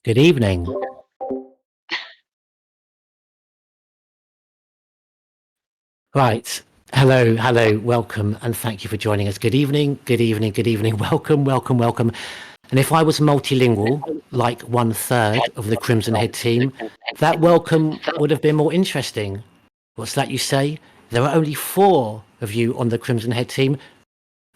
Good evening. Right. Hello, hello, welcome, and thank you for joining us. Good evening, good evening, good evening. Welcome, welcome, welcome. And if I was multilingual, like 1/3 of the Crimson Head team, that welcome would have been more interesting. What's that you say? There are only 4 of you on the Crimson Head team.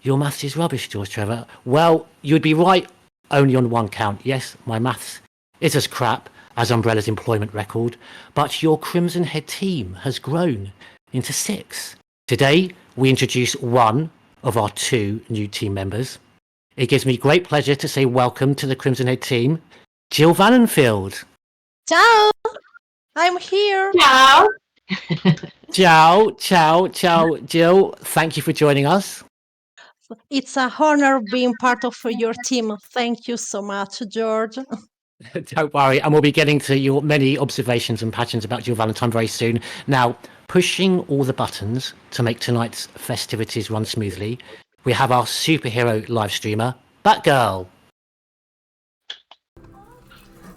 Your maths is rubbish, George Trevor. Well, you'd be right only on 1 count. Yes, my maths is as crap as Umbrella's employment record, but your Crimson Head team has grown into 6. Today, we introduce 1 of our 2 new team members. It gives me great pleasure to say welcome to the Crimson Head team, Jill Valentine. Ciao! I'm here. Ciao. Ciao, ciao, ciao, Jill. Thank you for joining us. It's a honor being part of your team. Thank you so much, George. Don't worry, and we'll be getting to your many observations and passions about Jill Valentine very soon. Now, pushing all the buttons to make tonight's festivities run smoothly, we have our superhero live streamer, Batgirl.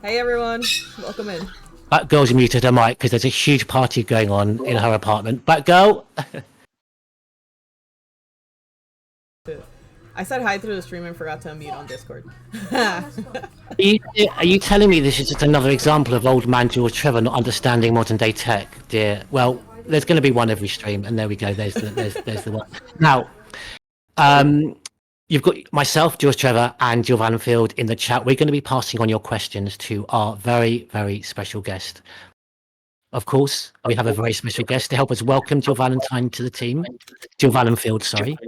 Hey everyone, welcome in. Batgirl's muted her mic because there's a huge party going on in her apartment. Batgirl. I said hi through the stream and forgot to unmute on Discord. Are you telling me this is just another example of old man George Trevor not understanding modern day tech, dear? Well, there's going to be one every stream, and there we go. There's the one. Now, you've got myself, George Trevor, and Jill Valentine in the chat. We're going to be passing on your questions to our very, very special guest. Of course, we have a very special guest to help us welcome Jill Valentine to the team. Jill Valentine, sorry.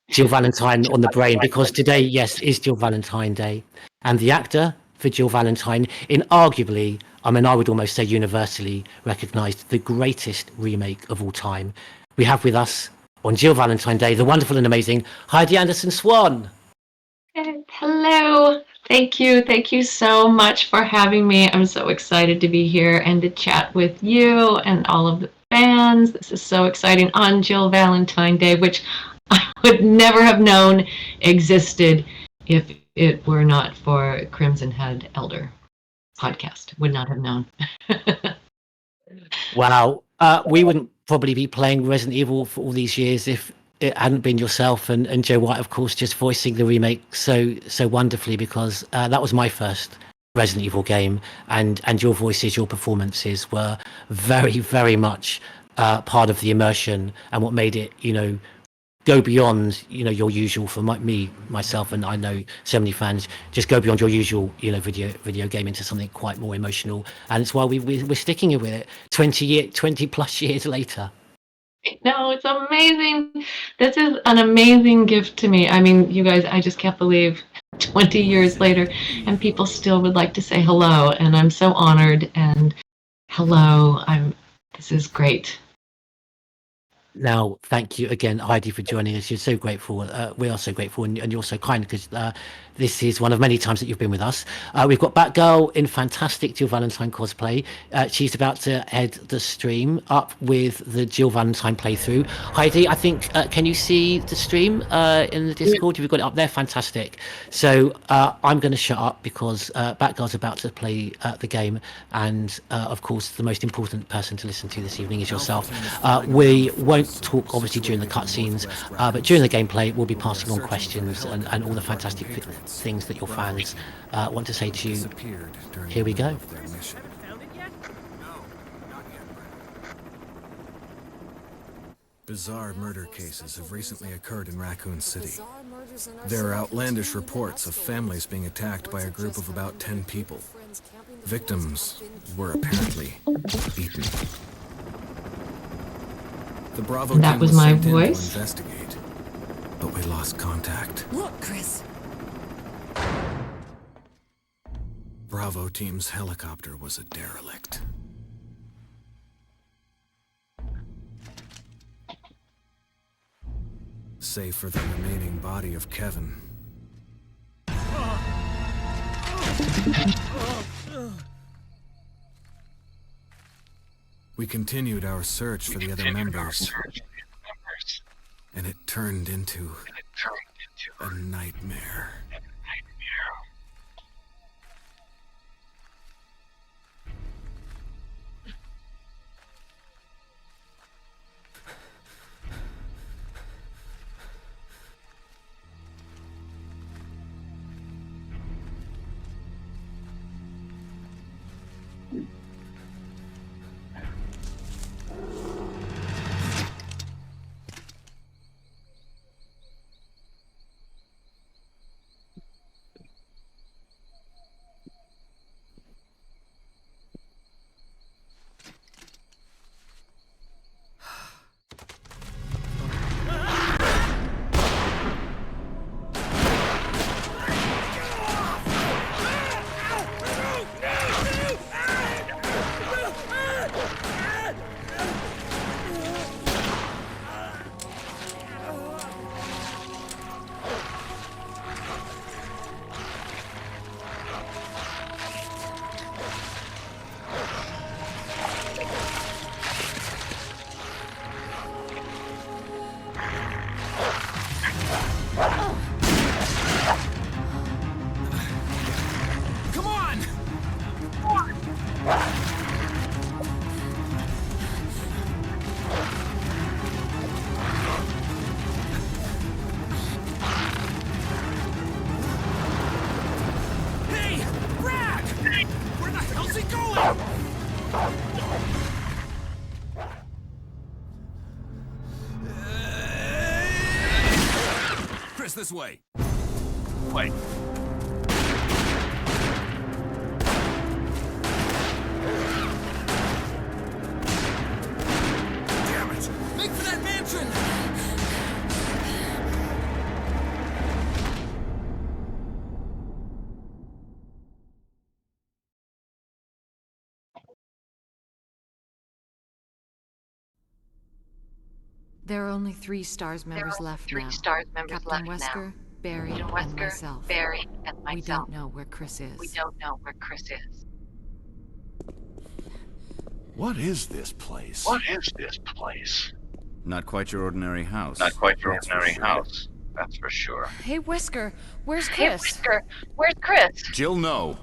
Jill Valentine on the brain, because today, yes, is Jill Valentine Day. And the actor for Jill Valentine in arguably, I would almost say universally recognised, the greatest remake of all time. We have with us on Jill Valentine Day, the wonderful and amazing Heidi Anderson-Swan. Hello. Thank you so much for having me. I'm so excited to be here and to chat with you and all of the fans. This is so exciting on Jill Valentine Day, which I would never have known existed if it were not for Crimson Head Elder podcast. Would not have known. Wow. We wouldn't probably be playing Resident Evil for all these years if it hadn't been yourself and Joe White, of course, just voicing the remake so wonderfully, because that was my first Resident Evil game, and your voices, your performances were very, very much part of the immersion and what made it, go beyond, your usual, for myself, and I know so many fans, just go beyond your usual, video game into something quite more emotional. And it's why we're sticking with it 20 plus years later. No, it's amazing. This is an amazing gift to me. I mean, you guys, I just can't believe 20 years later and people still would like to say hello, and I'm so honored. And hello, this is great. Now, thank you again, Heidi, for joining us. You're so grateful. We are so grateful, and you're so kind, because this is one of many times that you've been with us. We've got Batgirl in fantastic Jill Valentine cosplay. She's about to head the stream up with the Jill Valentine playthrough. Heidi, I think, can you see the stream in the Discord? Have you got it up there? Fantastic. So I'm going to shut up because Batgirl's about to play the game, and of course, the most important person to listen to this evening is yourself. We won't talk obviously during the cutscenes, but during the gameplay we'll be passing on questions and all the fantastic things that your fans want to say to you. Here we go. Bizarre murder cases have recently occurred in Raccoon City. There are outlandish reports of families being attacked by a group of about 10 people. Victims were apparently eaten. The Bravo That team was was my sent in to voice? investigate, but we lost contact. Look, Chris. Bravo team's helicopter was a derelict. Save for the remaining body of Kevin. We continued our search for the other members, and it turned into a nightmare. This way. Wait. Damn it! Make for that mansion! There are only 3 STARS members left now. Captain Wesker, Barry, and myself. We don't know where Chris is. What is this place? What is this place? Not quite your ordinary house. Not quite your that's for ordinary sure. house, that's for sure. Hey, Wesker, where's Chris? Jill, no.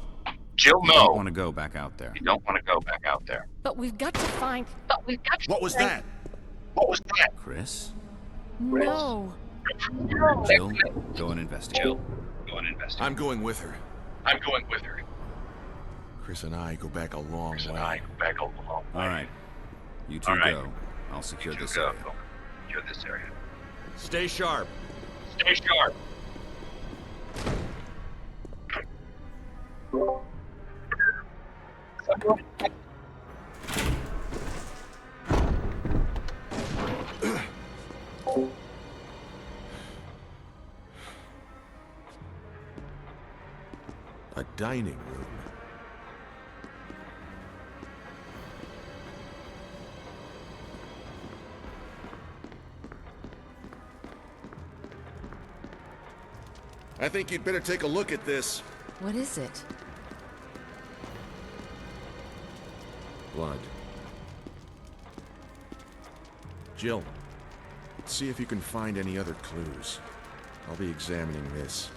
Jill, You don't no. want to go back out there. You don't want to go back out there. But we've got to find... What was that? What was that? Chris? No. Jill, go and investigate. Jill, go and investigate. I'm going with her. I'm going with her. Chris and I go back a long Chris way. and I go back a long way. All right. You two All right. go. I'll secure You two this go. area. Secure this area. Stay sharp. Stay sharp. A dining room. I think you'd better take a look at this. What is it? Blood. Jill, see if you can find any other clues. I'll be examining this.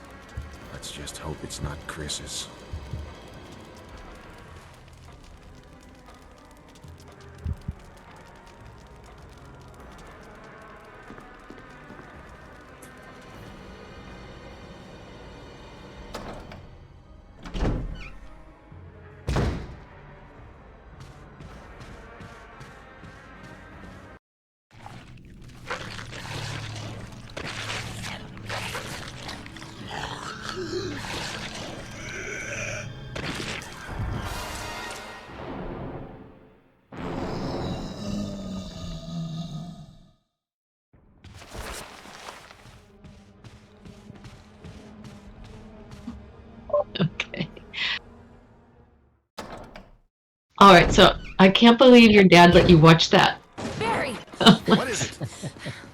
Let's just hope it's not Chris's. Okay. All right, so I can't believe your dad let you watch that. Barry! What is it?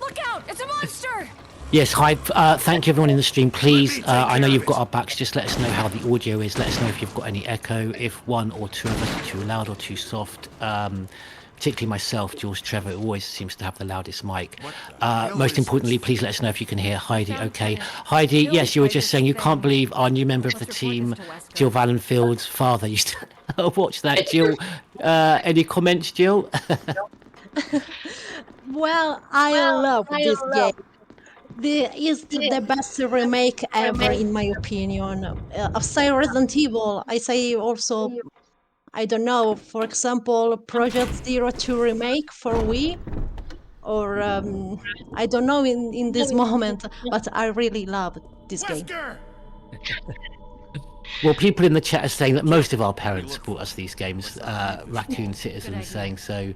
Look out! It's a monster! Yes, hi. Thank you, everyone in the stream. Please, I know you've got our backs. Just let us know how the audio is. Let us know if you've got any echo, if one or two of us are too loud or too soft. Particularly myself, Jules Trevor, who always seems to have the loudest mic. Most importantly, please let us know if you can hear Heidi okay. Heidi, yes, you were just saying you can't believe our new member of the team, Jill Valentine-Field's father used to watch that. Jill, any comments, Jill? Well, I love this game. Is the best remake ever, in my opinion. Of say Resident Evil, I say also, I don't know, for example, Project Zero 2 remake for Wii, or I don't know in this moment, but I really love this game. Wesker! Well, people in the chat are saying that most of our parents bought us these games. Raccoon Citizen saying so.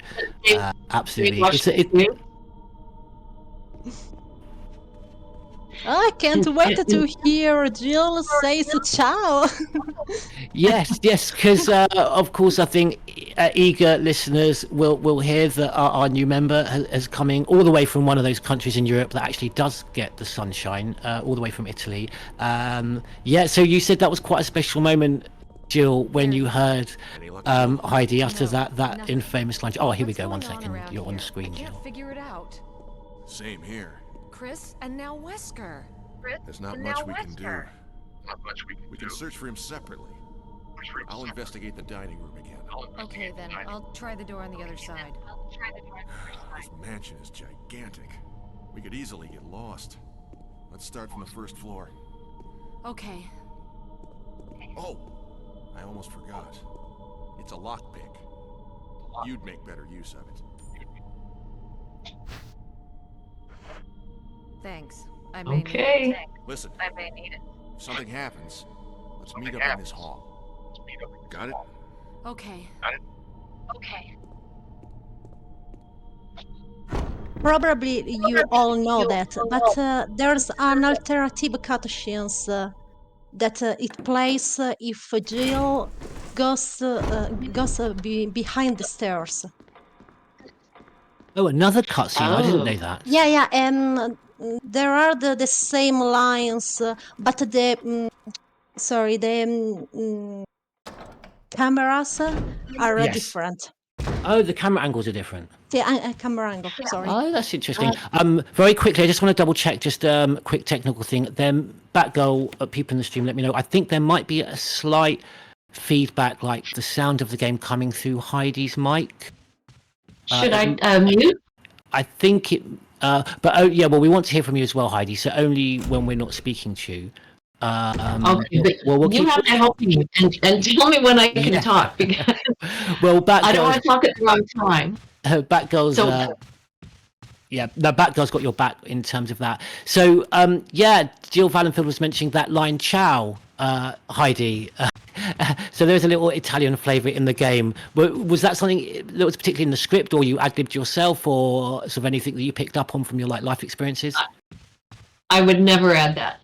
Absolutely. I can't wait to hear Jill say ciao. Yes, because of course I think eager listeners will hear that our new member has coming all the way from one of those countries in Europe that actually does get the sunshine, all the way from Italy. So you said that was quite a special moment, Jill, when you heard Heidi utter that infamous line. Oh, here we go. 1 second. You're on screen, I can't Jill. figure it out. Same here. Chris and now Wesker. There's not much we can do. Not much we can We do. can search for him separately. I'll investigate the dining room again. Okay, then. I'll try the door on the other side. This mansion is gigantic. We could easily get lost. Let's start from the first floor. Okay. Oh, I almost forgot. It's a lockpick. You'd make better use of it. Thanks. I may need it. Okay. Listen, if something happens, let's meet up in this hall. Got it? Okay. Probably you all know that, but there's an alternative cutscenes that it plays if Jill goes behind the stairs. Oh, another cutscene. I didn't know that. Yeah, and there are the same lines, but the cameras are Yes. different. Oh, the camera angles are different. The camera angle, sorry. Oh, that's interesting. Very quickly, I just want to double check, just quick technical thing. Then, Batgirl, people in the stream, let me know. I think there might be a slight feedback, like the sound of the game coming through Heidi's mic. Should I mute? I think it, but oh yeah, well, we want to hear from you as well, Heidi. So only when we're not speaking to you. Okay, but we'll you keep. have to help me and tell me when I can talk, because Well, I don't want to talk at the wrong time. Batgirl's. So- Yeah, no, Batgirl's got your back in terms of that. So, yeah, Jill Valenfield was mentioning that line "ciao," Heidi. So there's a little Italian flavour in the game. Was that something that was particularly in the script, or you ad-libbed yourself, or sort of anything that you picked up on from your life experiences? I would never add that.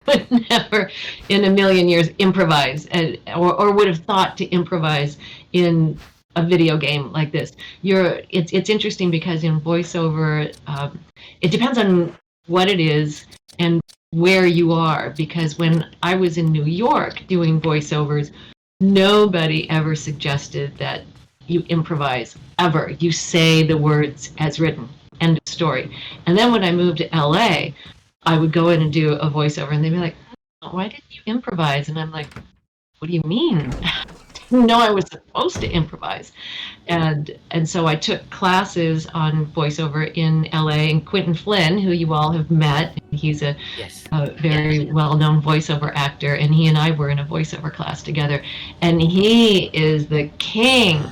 Would never in a million years improvise, or would have thought to improvise in a video game like this. It's interesting because in voiceover, it depends on what it is and where you are. Because when I was in New York doing voiceovers, nobody ever suggested that you improvise ever. You say the words as written. End of story. And then when I moved to LA, I would go in and do a voiceover, and they'd be like, "Why didn't you improvise?" And I'm like, "What do you mean?" No, I was supposed to improvise. And so I took classes on voiceover in LA, and Quentin Flynn, who you all have met, he's a very well-known voiceover actor, and he and I were in a voiceover class together, and he is the king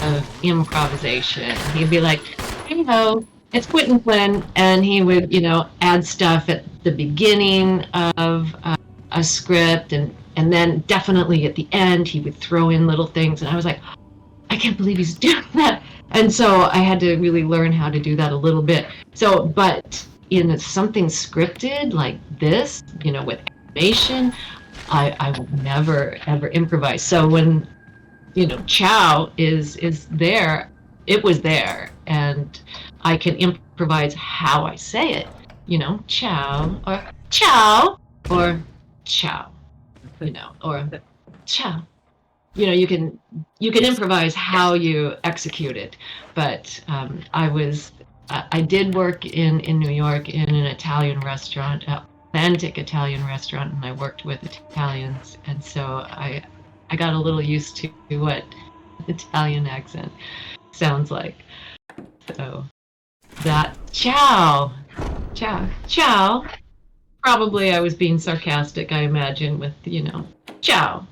of improvisation. He'd be like, "You know, it's Quentin Flynn," and he would, add stuff at the beginning of a script, and then definitely at the end he would throw in little things, and I was like, I can't believe he's doing that. And so I had to really learn how to do that a little bit. So, but in something scripted like this, with animation, I would never ever improvise. So when ciao is there, it was there, and I can improvise how I say it, ciao, or ciao, or ciao, or ciao. You can improvise how you execute it. But I did work in New York in an Italian restaurant, authentic Italian restaurant, and I worked with Italians, and so I got a little used to what Italian accent sounds like. So that ciao. Probably I was being sarcastic, I imagine, with ciao.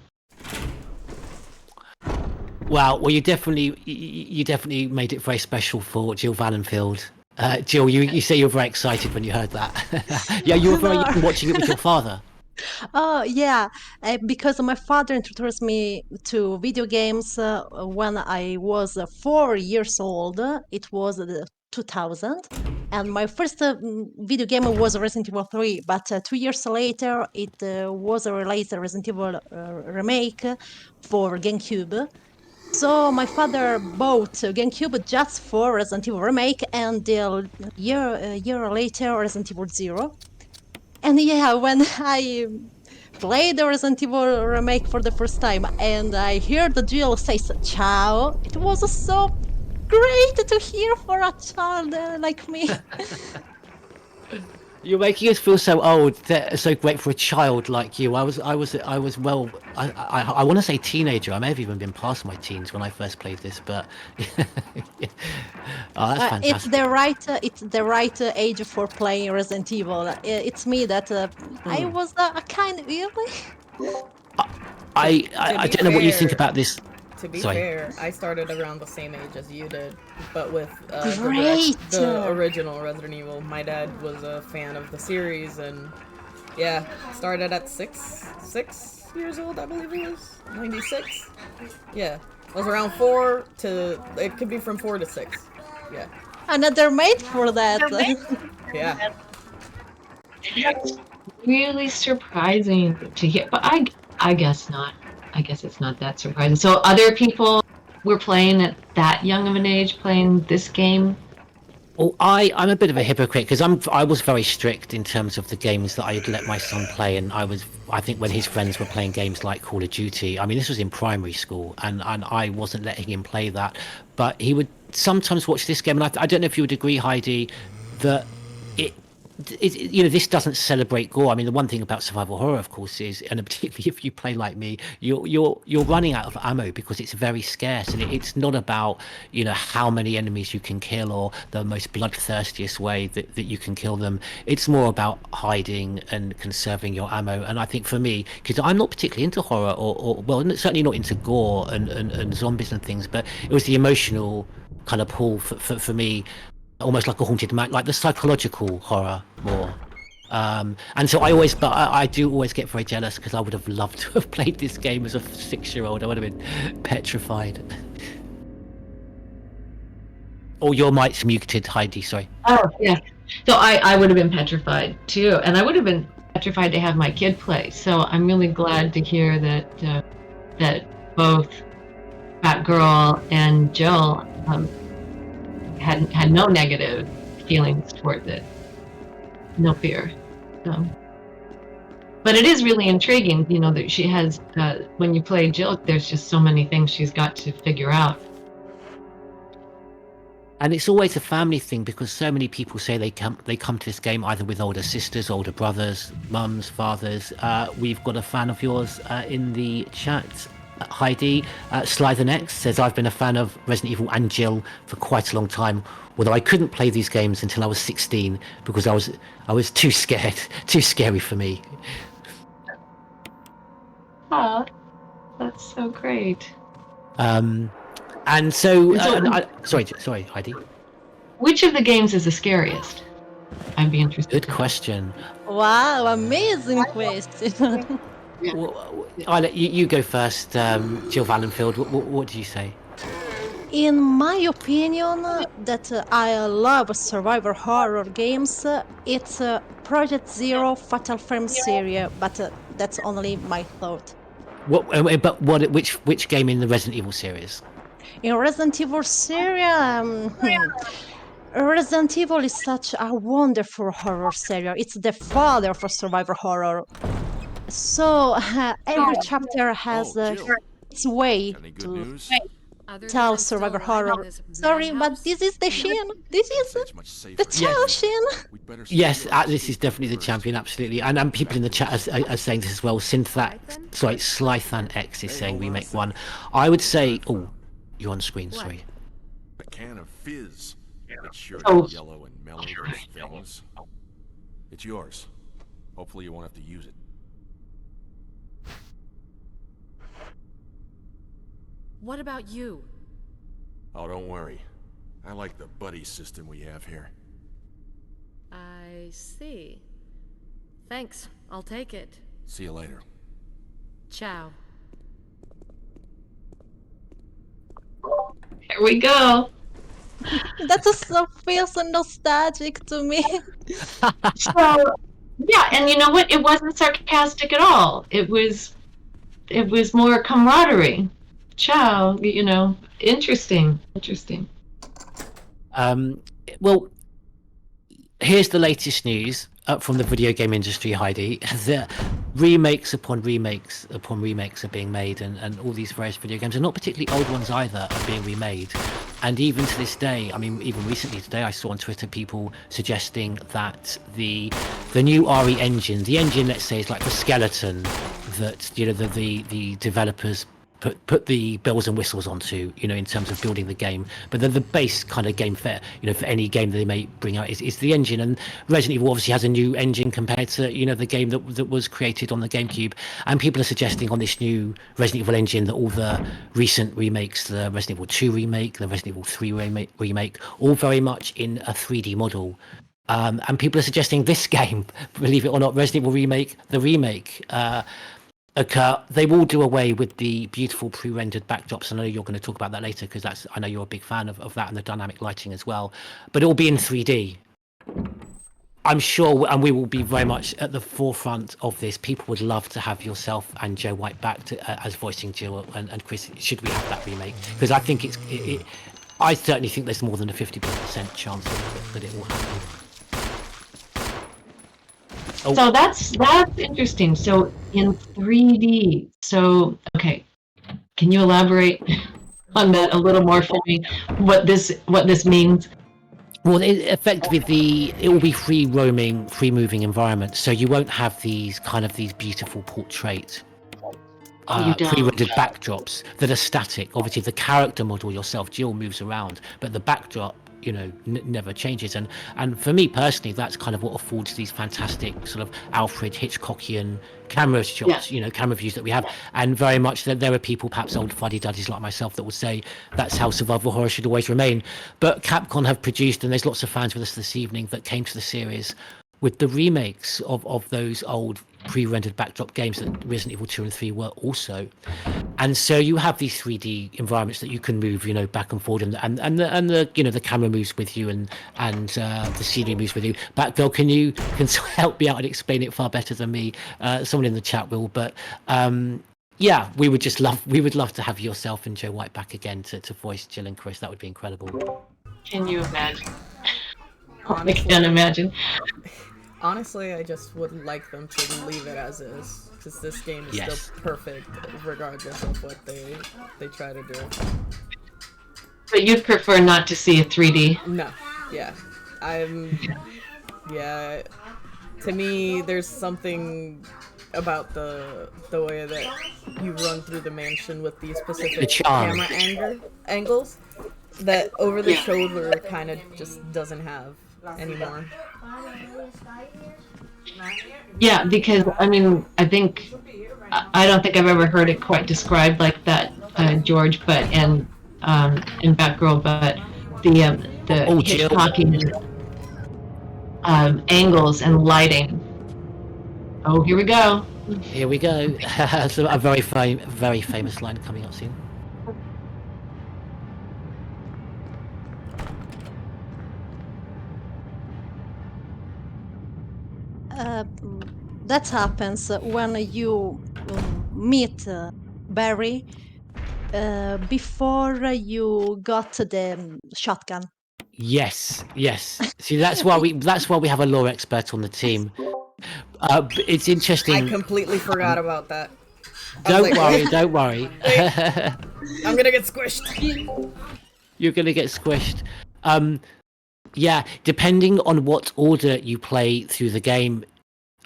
Wow. Well, you definitely made it very special for Jill Valenfield. Jill, you say you were very excited when you heard that. Yeah, you were very young watching it with your father. Oh, yeah, because my father introduced me to video games when I was 4 years old. It was 2000, and my first video game was Resident Evil 3, but 2 years later it was released a Resident Evil remake for GameCube. So my father bought GameCube just for Resident Evil remake, and a year later Resident Evil 0. And yeah, when I played the Resident Evil remake for the first time and I heard the Jill say ciao, it was so great to hear for a child like me. You're making us feel so old. So great for a child like you. I was well. I want to say teenager. I may have even been past my teens when I first played this, but oh, that's fantastic. It's the right age for playing Resident Evil. It's me that I was a kind of really. I don't know what you think about this. to be Sorry. fair, I started around the same age as you did, but with Great! the original Resident Evil. My dad was a fan of the series, and yeah, started at 6 years old, I believe it was 96. Yeah, it was around 4 to it could be from 4 to 6. Yeah, Another mate for that. yeah. That's really surprising to hear, but I guess not. I guess it's not that surprising. So other people were playing at that young of an age, playing this game. Well, I'm a bit of a hypocrite because I was very strict in terms of the games that I'd let my son play, and I think when his friends were playing games like Call of Duty, I mean this was in primary school, and I wasn't letting him play that, but he would sometimes watch this game, and I don't know if you would agree, Heidi, that this doesn't celebrate gore. I mean, the one thing about survival horror, of course, is, and particularly if you play like me, you're running out of ammo because it's very scarce, and it's not about how many enemies you can kill or the most bloodthirstiest way that you can kill them. It's more about hiding and conserving your ammo. And I think for me, because I'm not particularly into horror or well, certainly not into gore and zombies and things, but it was the emotional kind of pull for me. Almost like a haunted man, like the psychological horror more. And so I do always get very jealous because I would have loved to have played this game as a 6-year-old. I would have been petrified. Oh, your mic's muted, Heidi, sorry. Oh, yeah. So I would have been petrified too, and I would have been petrified to have my kid play. So I'm really glad to hear that that both Fat Girl and Jill had no negative feelings towards it, no fear. So, but it is really intriguing, that she has. When you play Jill, there's just so many things she's got to figure out. And it's always a family thing because so many people say they come to this game either with older sisters, older brothers, mums, fathers. We've got a fan of yours in the chat. Heidi, Sly the Next says, I've been a fan of Resident Evil and Jill for quite a long time, although I couldn't play these games until I was 16 because I was too scared, too scary for me. Oh, that's so great. And so, sorry, Heidi. Which of the games is the scariest? I'd be interested. Good question. Wow, amazing question. Well, I'll let you go first, Jill Valenfield. What do you say? In my opinion, that I love survivor horror games, it's Project Zero Fatal Frame series, but that's only my thought. Which game in the Resident Evil series? In Resident Evil series, Resident Evil is such a wonderful horror series. It's the father for survivor horror. So every chapter has its way Any good to news? tell survivor horror. Sorry, but this is the Shin. This is It's much safer. the Tell Shin. We'd better Yes, secure this is definitely the champion, absolutely. And people in the chat are saying this as well. Slythan X is saying we make one. I would say, oh, you're on screen, sorry. a can of fizz. It's sure Oh. yellow and mellow things. It's yours. Hopefully you won't have to use it. What about you? Oh, don't worry. I like the buddy system we have here. I see. Thanks, I'll take it. See you later. Ciao. Here we go. That so feels so nostalgic to me. So, yeah, and you know what? It wasn't sarcastic at all. It was more camaraderie. Ciao, interesting. Well, here's the latest news from the video game industry, Heidi. The remakes upon remakes upon remakes are being made, and all these various video games, and not particularly old ones either, are being remade. And even to this day, I mean, even recently today, I saw on Twitter people suggesting that the new RE engine, the engine, let's say, is like the skeleton that the developers put the bells and whistles onto, in terms of building the game. But then the base kind of game fare, for any game that they may bring out is the engine. And Resident Evil obviously has a new engine compared to, the game that was created on the GameCube. And people are suggesting on this new Resident Evil engine that all the recent remakes, the Resident Evil 2 remake, the Resident Evil 3 remake, all very much in a 3D model. And people are suggesting this game, believe it or not, Resident Evil the remake, occur. They will do away with the beautiful pre-rendered backdrops. I know you're going to talk about that later, because I know you're a big fan of that and the dynamic lighting as well. But it will be in 3D. I'm sure, and we will be very much at the forefront of this. People would love to have yourself and Joe White back as voicing Jill and Chris. Should we have that remake? Because I think I certainly think there's more than a 50% chance that it will happen. Oh. So that's interesting. So in 3D. So okay, can you elaborate on that a little more for me? What this means? Well, effectively, it will be free moving environment. So you won't have these beautiful portrait pre-rendered backdrops that are static. Obviously, the character model yourself, Jill, moves around, but the backdrop, never changes. And for me personally, that's kind of what affords these fantastic sort of Alfred Hitchcockian camera shots, camera views that we have. And very much that there are people, perhaps old fuddy-duddies like myself, that would say that's how survival horror should always remain. But Capcom have produced, and there's lots of fans with us this evening that came to the series with the remakes of those old pre-rendered backdrop games that Resident Evil 2 and 3 were also. And so you have these 3D environments that you can move, back and forward, and the camera moves with you, and the scenery moves with you. Batgirl, can you help me out and explain it far better than me? Someone in the chat will, but yeah, we would love to have yourself and Joe White back again to voice Jill and Chris. That would be incredible. Can you imagine? Honestly, I can't imagine. Honestly, I just would like them to leave it as is, because this game is still perfect, regardless of what they try to do. But you'd prefer not to see a 3D? No. Yeah. To me, there's something about the way that you run through the mansion with these specific camera angles that over the shoulder kind of just doesn't have anymore. Yeah, because I think I don't think I've ever heard it quite described like that, George. But in Batgirl, but the Hitchcocking angles and lighting. Oh, here we go. Here we go. So a very famous line coming up soon. That happens when you meet Barry before you got the shotgun. Yes. See, that's why we have a lore expert on the team. It's interesting. I completely forgot about that. Don't worry. I'm gonna get squished. You're gonna get squished. Yeah, depending on what order you play through the game,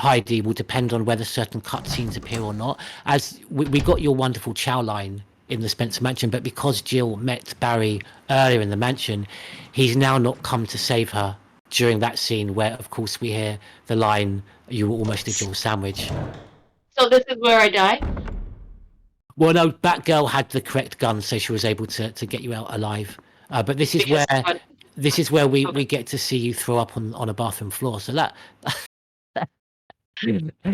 Heidi, will depend on whether certain cutscenes appear or not. As we got your wonderful Chow line in the Spencer Mansion, but because Jill met Barry earlier in the mansion, he's now not come to save her during that scene where, of course, we hear the line, "You were almost a Jill sandwich." So this is where I die? Well, no, Batgirl had the correct gun, so she was able to get you out alive. But this is where we get to see you throw up on a bathroom floor. So that.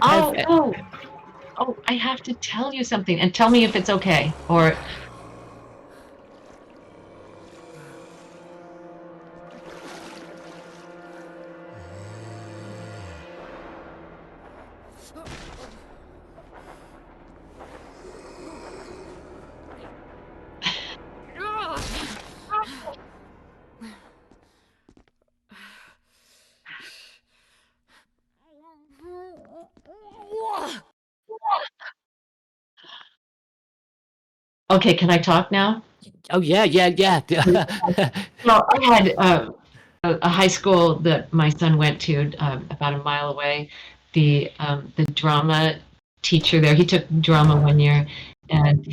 Oh, I have to tell you something, and tell me if it's okay, or... Okay, can I talk now? Oh, yeah. Well, I had a high school that my son went to about a mile away. The drama teacher there, he took drama one year, and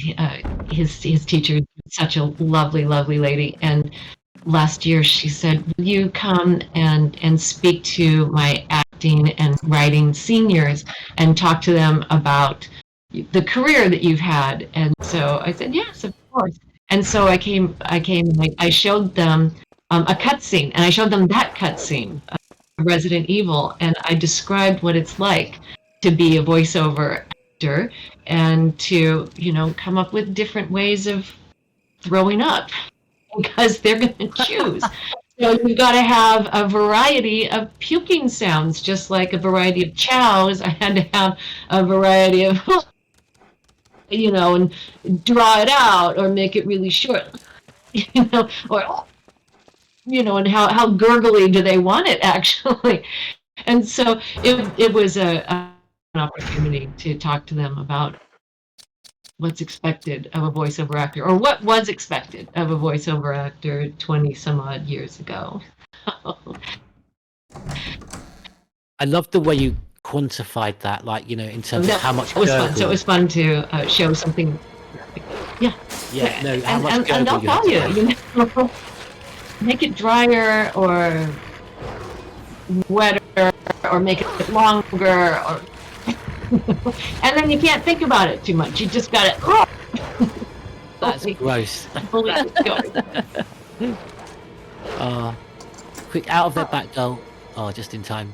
his teacher is such a lovely lady. And last year she said, "Will you come and speak to my acting and writing seniors and talk to them about the career that you've had?" And so I said, "Yes, of course." And so I came and I showed them a cutscene, and I showed them that cutscene, Resident Evil, and I described what it's like to be a voiceover actor and to, come up with different ways of throwing up because they're going to choose. So you've got to have a variety of puking sounds, just like a variety of chows. I had to have a variety of, and draw it out or make it really short, or, and how gurgly do they want it actually? And so it was an opportunity to talk to them about what's expected of a voiceover actor, or what was expected of a voiceover actor 20 some odd years ago. I love the way you quantified that, like, in terms of how much it was fun. gurgle. So it was fun to show something. Yeah. No, how much and gurgle I'll you had tell to you, make it drier or wetter or make it longer, or and then you can't think about it too much. You just got it. That's gross. Quick, out of there, Batgirl. Oh, just in time.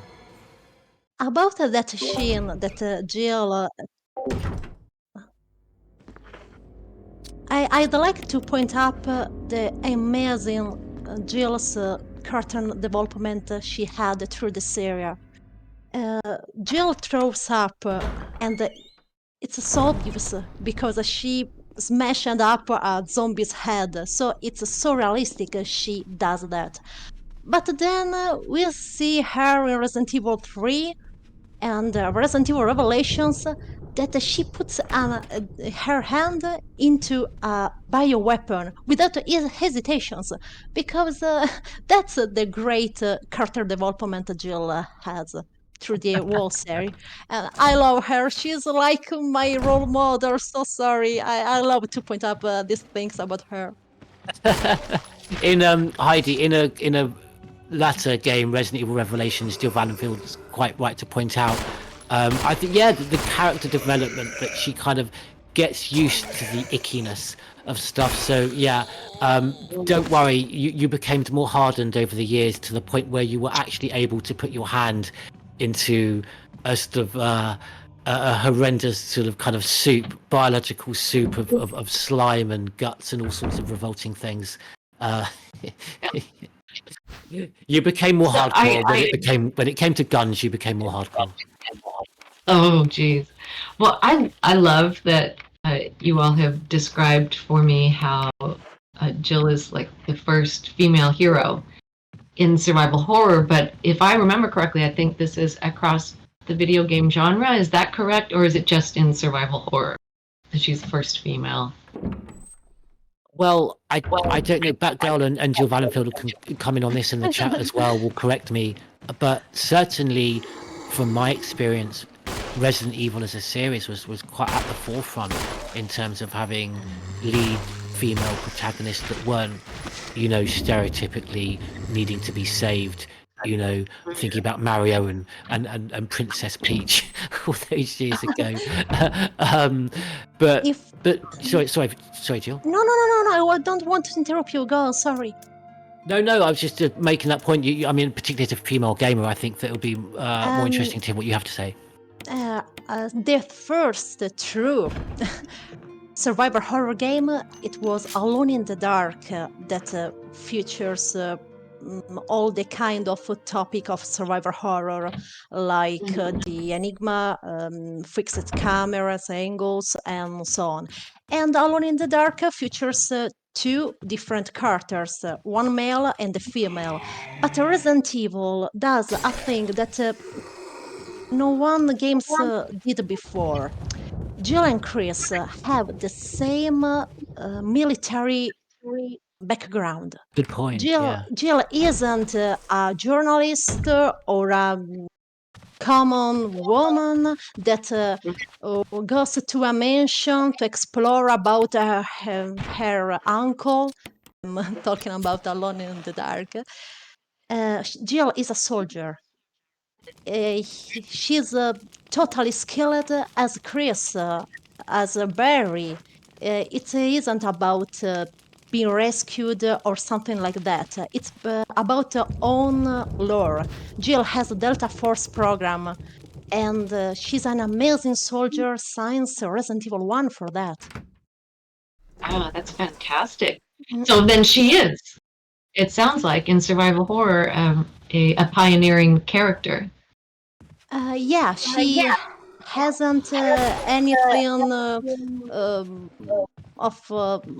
About that scene that Jill, I'd like to point up the amazing Jill's curtain development she had through the series. Jill throws up, and it's so obvious because she smashed up a zombie's head, so it's so realistic she does that. But then we see her in Resident Evil 3 and Resident Evil Revelations that she puts her hand into a bioweapon without hesitations, because that's the great character development Jill has through the whole series. And I love her. She's like my role model. So sorry. I love to point up these things about her. In Heidi, in a latter game, Resident Evil Revelations, Jill Valenfield's quite right to point out. I think the character development that she kind of gets used to the ickiness of stuff. So don't worry, you became more hardened over the years to the point where you were actually able to put your hand into a sort of a horrendous sort of kind of soup, biological soup of slime and guts and all sorts of revolting things. You became more hardcore when it came to guns. You became more hardcore. Oh, geez. Well, I love that you all have described for me how Jill is like the first female hero in survival horror. But if I remember correctly, I think this is across the video game genre. Is that correct? Or is it just in survival horror that she's the first female? Well, I don't know. Batgirl and Jill Valenfield can come in on this in the chat as well. Will correct me. But certainly, from my experience, Resident Evil as a series was quite at the forefront in terms of having lead female protagonists that weren't, stereotypically needing to be saved. Thinking about Mario and Princess Peach all those years ago. But sorry, Jill. No. I don't want to interrupt you. Go on. Sorry. No, I was just making that point. I mean, particularly as a female gamer, I think that it would be more interesting to hear what you have to say. The first true survivor horror game, it was Alone in the Dark, that features all the kind of topic of survivor horror, like the enigma, fixed cameras, angles, and so on. And Alone in the Dark features two different characters, one male and a female. But Resident Evil does a thing that no one games did before. Jill and Chris have the same military background. Good point. Jill isn't a journalist or a common woman that goes to a mansion to explore about her uncle. I'm talking about Alone in the Dark. Jill is a soldier. She's totally skilled as Chris, as Barry. It isn't about being rescued or something like that. It's about own lore. Jill has a Delta Force program, and she's an amazing soldier. Science Resident Evil 1 for that. Ah, that's fantastic. Mm. So then she is, it sounds like, in survival horror, a pioneering character. Yeah, she hasn't anything of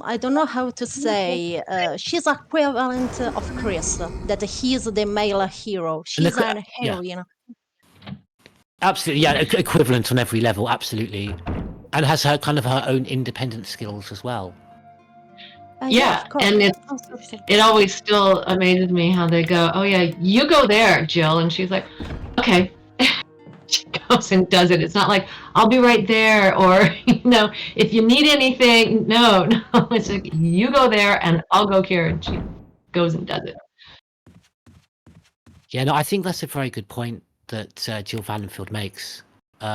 I don't know how to say. She's equivalent of Chris, that he's the male hero. She's an Yeah, heroine. absolutely. Yeah, equivalent on every level. Absolutely, and has her kind of her own independent skills as well. Yeah, of course. and it always still amazes me how they go, oh yeah, you go there, Jill, and she's like, okay. She goes and does it. It's not like, I'll be right there, or if you need anything, no. It's like, you go there and I'll go here, and she goes and does it. Yeah, no, I think that's a very good point that Jill Valenfield makes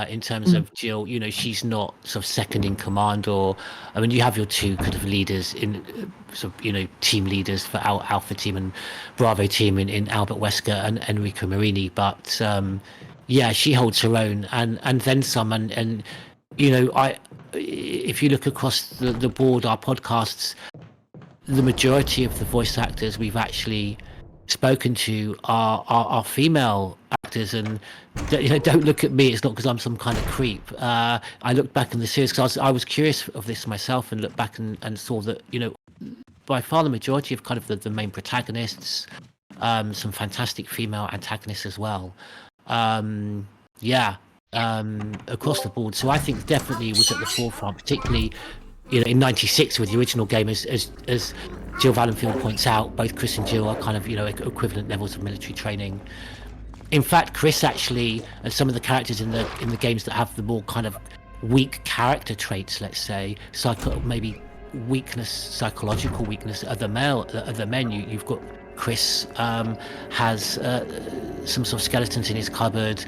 in terms of Jill. She's not sort of second in command, or I mean, you have your two kind of leaders in sort of team leaders for Alpha Team and Bravo Team in Albert Wesker and Enrico Marini, but yeah, she holds her own and then some, and if you look across the board, our podcasts, the majority of the voice actors we've actually spoken to are female actors, and don't look at me, it's not because I'm some kind of creep. I looked back in the series because I was curious of this myself, and looked back and saw that by far the majority of kind of the main protagonists, some fantastic female antagonists as well. Across the board. So I think definitely was at the forefront, particularly in '96 with the original game, as Jill Valenfield points out, both Chris and Jill are kind of equivalent levels of military training. In fact, Chris actually, and some of the characters in the games that have the more kind of weak character traits, let's say, maybe psychological weakness, are the men. You've got Chris has some sort of skeletons in his cupboard.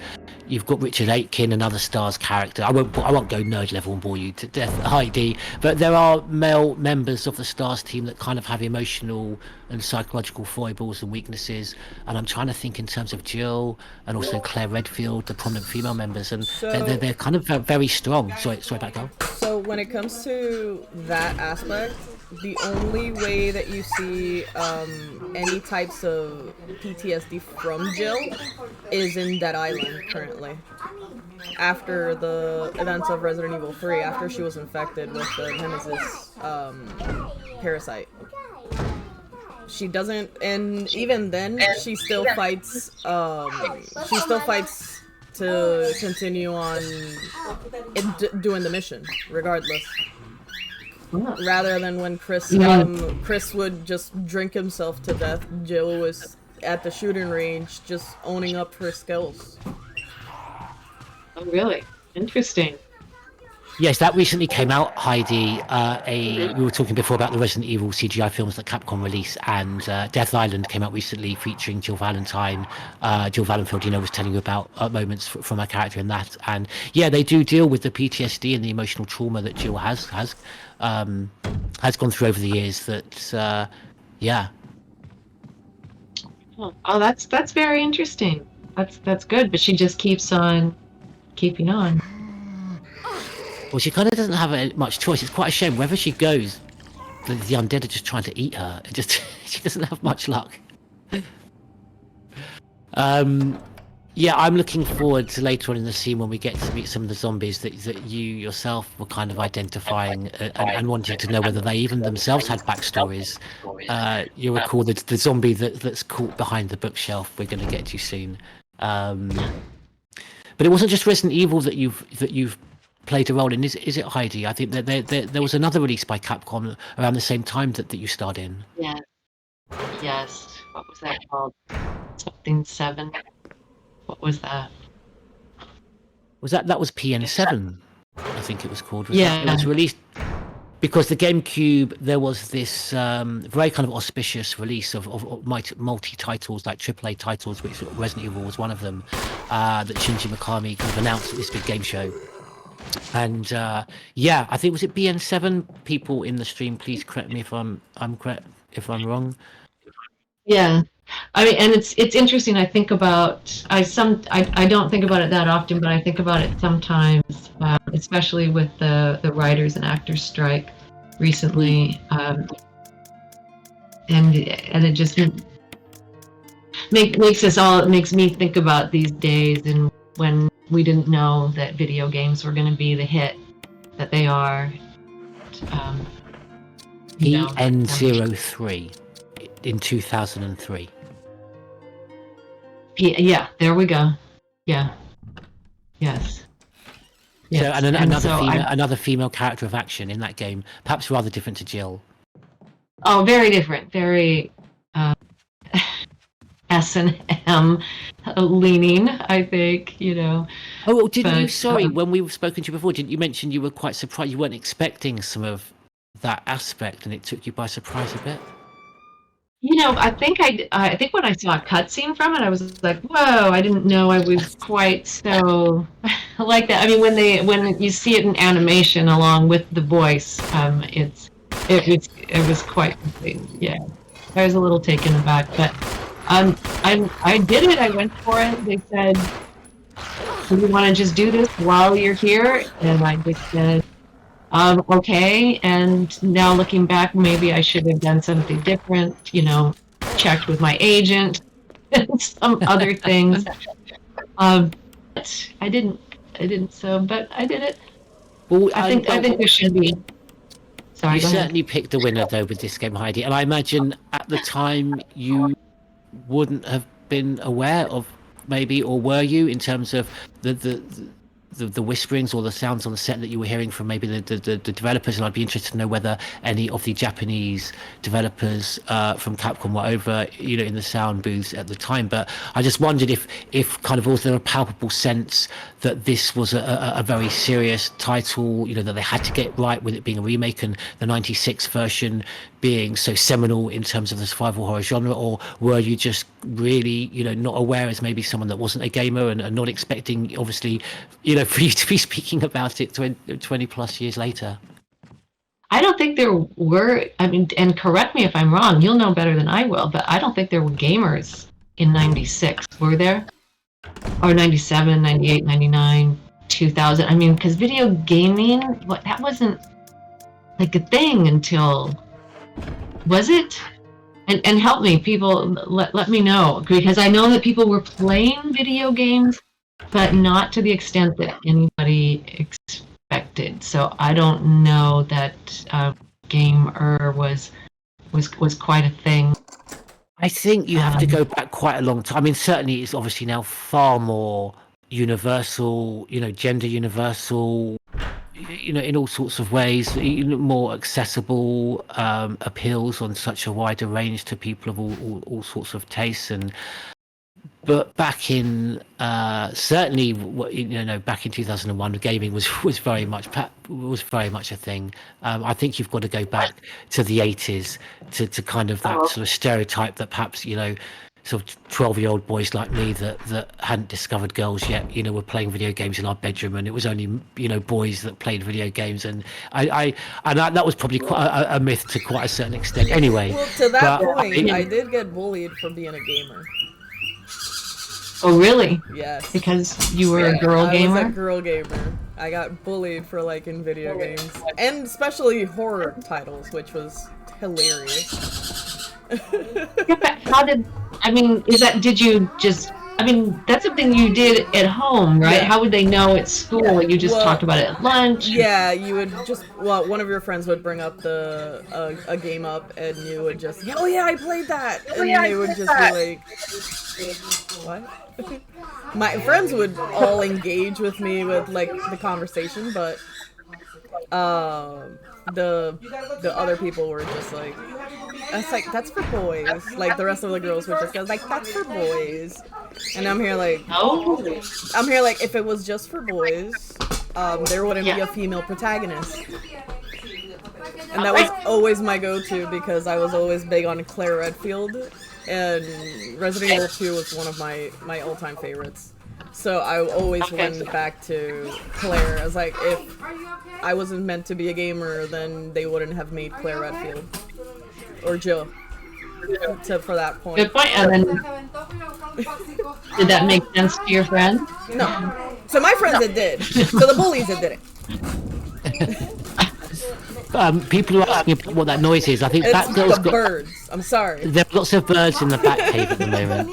You've got Richard Aitken, another Stars character. I won't go nerd level and bore you to death, Heidi, but there are male members of the Stars team that kind of have emotional and psychological foibles and weaknesses. And I'm trying to think in terms of Jill and also Claire Redfield, the prominent female members, and they're kind of very strong. Sorry about that. So when it comes to that aspect, the only way that you see any types of PTSD from Jill is in Dead Island currently. After the events of Resident Evil 3, after she was infected with the Nemesis parasite. She doesn't, and even then, she still fights. She still fights to continue on doing the mission, regardless. Rather than when Chris would just drink himself to death, Jill was at the shooting range, just owning up her skills. Oh, really? Interesting. Yes, that recently came out, Heidi. We were talking before about the Resident Evil CGI films that Capcom released, and Death Island came out recently featuring Jill Valentine. Jill Valenfield, was telling you about moments from her character in that. And yeah, they do deal with the PTSD and the emotional trauma that Jill has gone through over the years. Oh, that's very interesting. That's good, but she just keeps on keeping on. Well, she kind of doesn't have much choice. It's quite a shame. Wherever she goes, the undead are just trying to eat her. She doesn't have much luck. Yeah, I'm looking forward to later on in the scene when we get to meet some of the zombies that you yourself were kind of identifying and wanting to know whether they even themselves had backstories. You recall the zombie that's caught behind the bookshelf. We're going to get to soon. But it wasn't just Resident Evil that you've played a role in, is it, Heidi? I think that there was another release by Capcom around the same time that you starred in. Yes. What was that called? Something 7. What was that? that was PN7, I think it was called. Yeah. It was released because the GameCube, there was this very kind of auspicious release of multi-titles, like AAA titles, which Resident Evil was one of them, that Shinji Mikami kind of announced at this big game show. And yeah, I think, was it BN7? People in the stream, please correct me if I'm correct, if I'm wrong. Yeah. I mean, and it's interesting. I think about I don't think about it that often, but I think about it sometimes, especially with the writers and actors strike recently, and it just makes me think about these days and when we didn't know that video games were going to be the hit that they are. PN03 in 2003. Yeah, there we go. Yeah. Yes. So, and another so female character of action in that game, perhaps rather different to Jill. Oh, very different. Very S&M leaning, I think, Oh, well, didn't you? But, Sorry, when we've spoken to you before, didn't you mention you were quite surprised? You weren't expecting some of that aspect, and it took you by surprise a bit. I think when I saw a cutscene from it, I was like, "Whoa!" I didn't know I was quite so like that. I mean, when you see it in animation along with the voice, it was quite, yeah. I was a little taken aback, but I did it. I went for it. They said, "Do you want to just do this while you're here?" And I just said, okay, and now looking back, maybe I should have done something different, checked with my agent and some other things. But I didn't, but I did it. Well, I think there should be. Sorry, you go ahead. certainly picked the winner, though, with this game, Heidi. And I imagine at the time you wouldn't have been aware of, maybe, or were you, in terms of the whisperings or the sounds on the set that you were hearing from maybe the developers? And I'd be interested to know whether any of the Japanese developers from Capcom were over, in the sound booths at the time. But I just wondered if kind of, was there a palpable sense that this was a very serious title, that they had to get right with it being a remake, and the 96 version being so seminal in terms of the survival horror genre? Or were you just really, not aware, as maybe someone that wasn't a gamer, and not expecting, obviously, for you to be speaking about it 20 plus years later? I don't think there were, and correct me if I'm wrong, you'll know better than I will, but I don't think there were gamers in 96, were there? Or 97, 98, 99, 2000. Because video gaming, that wasn't like a thing until, was it? And help me, people, let me know, because I know that people were playing video games, but not to the extent that anybody expected. So I don't know that gamer was quite a thing. I think you have to go back quite a long time. Certainly it's obviously now far more universal, gender universal, in all sorts of ways, more accessible, appeals on such a wider range to people of all sorts of tastes. But back in certainly, back in 2001, gaming was very much a thing. I think you've got to go back to the 80s to kind of that sort of stereotype that perhaps, sort of 12-year-old boys like me that hadn't discovered girls yet, were playing video games in our bedroom, and it was only, boys that played video games. And that was probably quite a myth to quite a certain extent. Anyway, well, to that point, I did get bullied for being a gamer. Oh, really? Yes. Because you were a girl gamer? I was a girl gamer. I got bullied for liking video games. And especially horror titles, which was hilarious. How did you just, that's something you did at home, right? Yeah. How would they know at school? You just talked about it at lunch? Yeah, you would just, one of your friends would bring up a game up, and you would just, oh yeah, I played that! And they would just be like, what? My friends would all engage with me with, like, the conversation, but the other people were just like, that's for boys. Like, the rest of the girls were just go like, that's for boys. And I'm here like, Oh. if it was just for boys, there wouldn't be a female protagonist. And that was always my go-to because I was always big on Claire Redfield, and Resident Evil 2 was one of my all-time favorites. So I always went back to Claire. I was like, if I wasn't meant to be a gamer, then they wouldn't have made Claire Redfield. Or Jill. For that point. Good point. And then, did that make sense to your friend? No. So my friends it did. So the bullies it didn't. People are asking about what that noise is. I think It's that girl's the got birds. I'm sorry. there are lots of birds in the back cave at the moment.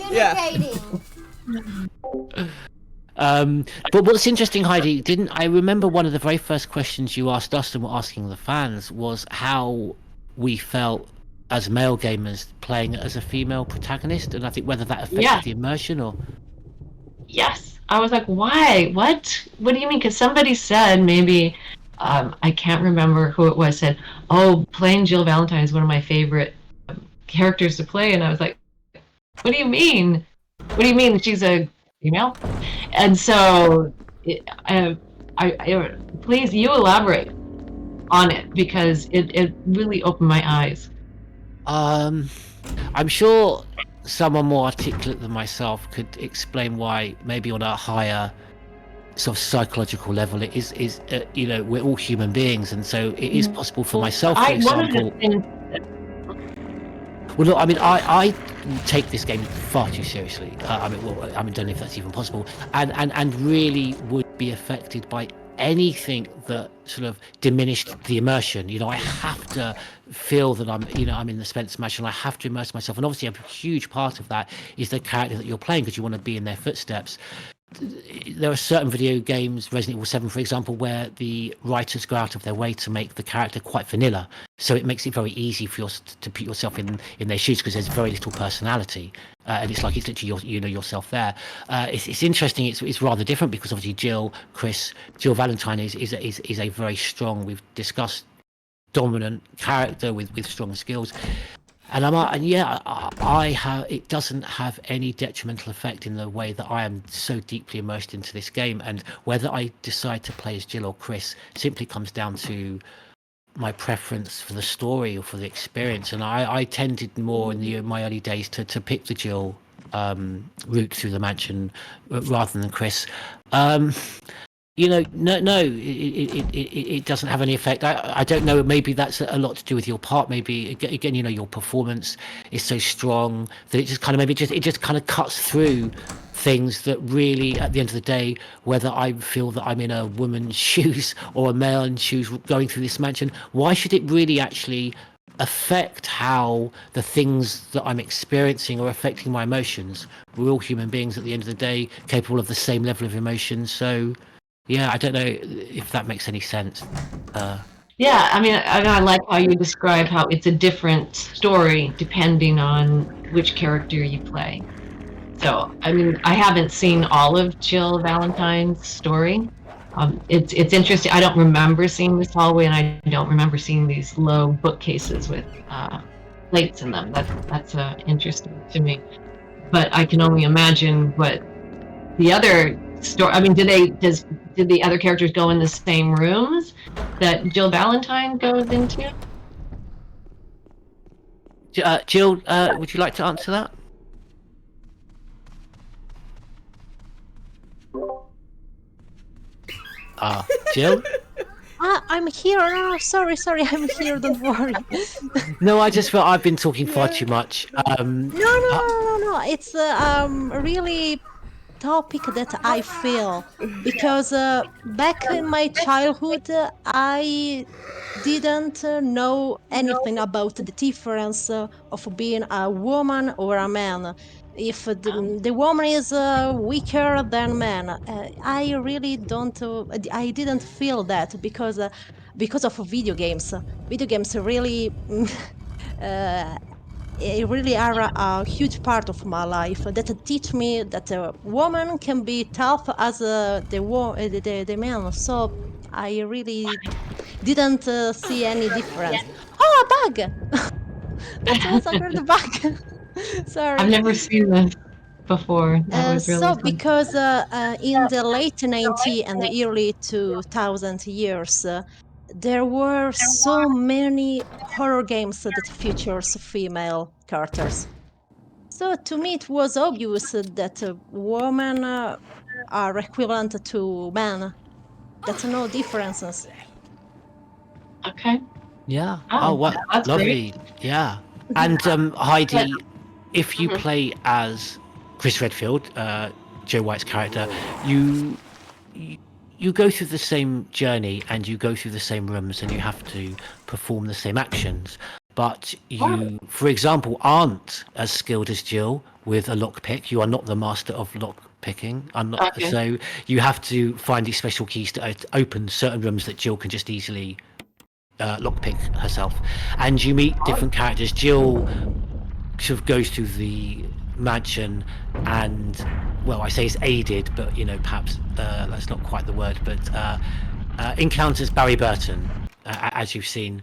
But what's interesting, Heidi, I remember one of the very first questions you asked us and were asking the fans was how we felt as male gamers playing as a female protagonist, and I think whether that affected the immersion or. Yes, I was like, why? What do you mean? Because somebody said maybe, I can't remember who it was, said, oh, playing Jill Valentine is one of my favorite characters to play, and I was like, what do you mean? What do you mean she's a female? And so, please, you elaborate on it, because it really opened my eyes. I'm sure someone more articulate than myself could explain why, maybe on a higher sort of psychological level, it is we're all human beings, and so it is possible for myself, for example. Well, look, I mean, I take this game far too seriously. I don't know if that's even possible, and really would be affected by anything that sort of diminished the immersion. I have to feel that I'm in the Spencer Mansion, and I have to immerse myself. And obviously, a huge part of that is the character that you're playing, because you want to be in their footsteps. There are certain video games, Resident Evil 7, for example, where the writers go out of their way to make the character quite vanilla. So it makes it very easy for you to put yourself in their shoes, because there's very little personality. And it's like it's literally yourself there. It's interesting. It's rather different, because obviously Jill Valentine is a very strong, we've discussed, dominant character with strong skills. And it doesn't have any detrimental effect in the way that I am so deeply immersed into this game. And whether I decide to play as Jill or Chris simply comes down to my preference for the story or for the experience. And I tended more in my early days to pick the Jill route through the mansion rather than Chris. It doesn't have any effect. I don't know. Maybe that's a lot to do with your part. Maybe again, your performance is so strong that it just kind of cuts through things that really, at the end of the day, whether I feel that I'm in a woman's shoes or a man's shoes going through this mansion, why should it really actually affect how the things that I'm experiencing are affecting my emotions? We're all human beings at the end of the day, capable of the same level of emotion. So. Yeah, I don't know if that makes any sense. Yeah, I mean, I like how you describe how it's a different story depending on which character you play. So, I mean, I haven't seen all of Jill Valentine's story. It's interesting. I don't remember seeing this hallway, and I don't remember seeing these low bookcases with plates in them. That's interesting to me. But I can only imagine what the other story. I mean, did the other characters go in the same rooms that Jill Valentine goes into? Jill, would you like to answer that? Jill? I'm here. No, sorry, I'm here. Don't worry. No, I just felt I've been talking far too much. No. It's really topic that I feel, because back in my childhood I didn't know anything about the difference of being a woman or a man. If the woman is weaker than man, I really don't. I didn't feel that because of video games. Video games really. It really are a huge part of my life that teach me that a woman can be tough as the man. So I really didn't see any difference. Oh, a bug! That was a great bug. Sorry. I've never seen this. before. That was really So fun. because in the late 90 and the early 2000 years, there were so many horror games that features female characters. So to me, it was obvious that women are equivalent to men. That's no differences. Okay. Yeah. Oh, Oh, what that's great. lovely. Yeah. And Heidi, if you Mhm. play as Chris Redfield, Joe White's character, you you go through the same journey and you go through the same rooms and you have to perform the same actions. But you, for example, aren't as skilled as Jill with a lockpick. You are not the master of lock picking. Okay. So you have to find these special keys to open certain rooms that Jill can just easily lockpick herself. And you meet different characters. Jill sort of goes through the mansion and, well, I say it's aided, but perhaps that's not quite the word, but encounters Barry Burton, as you've seen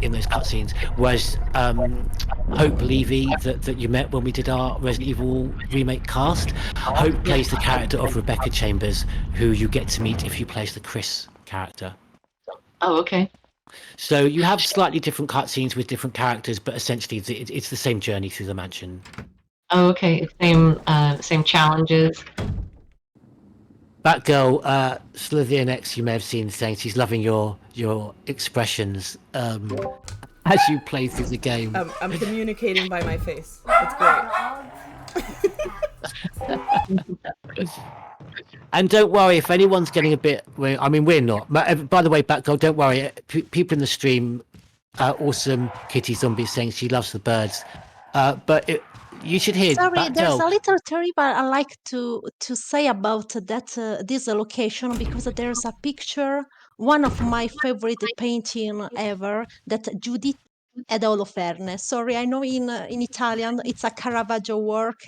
in those cutscenes. Whereas Hope Levy, that you met when we did our Resident Evil remake cast, Hope plays the character of Rebecca Chambers, who you get to meet if you play as the Chris character. Oh, okay. So you have slightly different cutscenes with different characters, but essentially it's the same journey through the mansion. Oh, okay. Same challenges. Batgirl, Slithian X, you may have seen saying she's loving your expressions as you play through the game. I'm communicating by my face. It's great. And don't worry if anyone's getting a bit. I mean, we're not. By the way, Batgirl, don't worry. People in the stream, awesome Kitty Zombie saying she loves the birds, but you should hear. Sorry, there's Batgirl. a little theory, but I like to say about that this location because there's a picture, one of my favorite painting ever, that Judith ed Oloferne. Sorry, I know in Italian it's a Caravaggio work,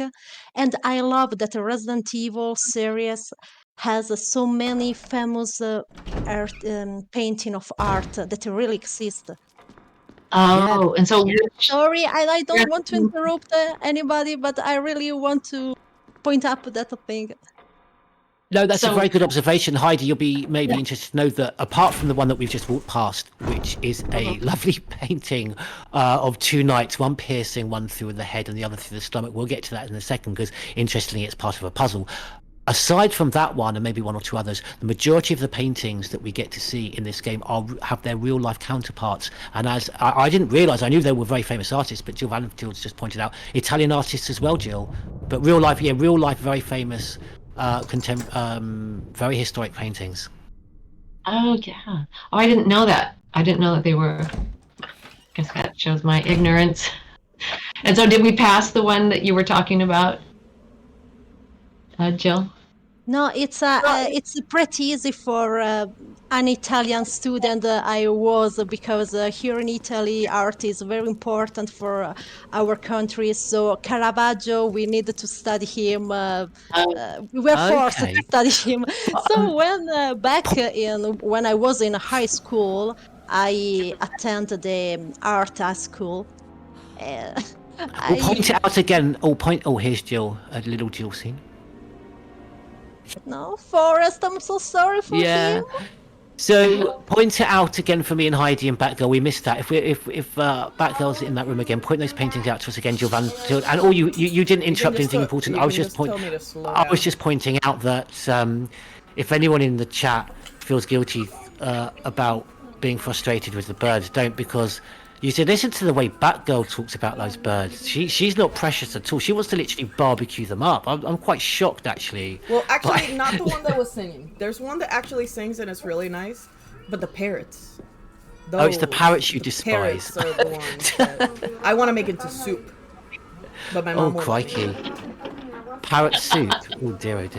and I love that Resident Evil series has so many famous art painting of art that really exist. Oh, and so Sorry, I don't want to interrupt anybody, but I really want to point up that thing. No, that's a So- very good observation, Heidi. You'll be maybe interested to know that apart from the one that we've just walked past, which is a lovely painting of two knights, one piercing, one through the head and the other through the stomach. We'll get to that in a second because, interestingly, it's part of a puzzle. Aside from that one and maybe one or two others, the majority of the paintings that we get to see in this game have their real life counterparts. And as I didn't realise, I knew they were very famous artists, but Jill Valentine's just pointed out Italian artists as well, Jill. But real life, very famous, very historic paintings. Oh yeah. Oh, I didn't know that. I didn't know that they were. I guess that shows my ignorance. And so, did we pass the one that you were talking about, Jill? No, it's pretty easy for an Italian student. I was because here in Italy, art is very important for our country. So Caravaggio, we needed to study him. We were forced Okay. to study him. So when when I was in high school, I attended the art high school. We'll point it out again. Oh, here's Jill. A little Jill scene. No, Forrest, I'm so sorry for him. So point it out again for me and Heidi and Batgirl. We missed that. If Batgirl's in that room again, point those paintings out to us again, Jill. And all you didn't interrupt anything important. I was just pointing out that if anyone in the chat feels guilty about being frustrated with the birds, don't, because you should listen to the way Batgirl talks about those birds. She's not precious at all. She wants to literally barbecue them up. I'm quite shocked, actually. Well, actually, not the one that was singing. There's one that actually sings and it's really nice, but the parrots. Oh, it's the parrots you despise. Parrots are the ones that I want to make into soup. But my mom won't. Crikey. Parrot soup? Oh dear,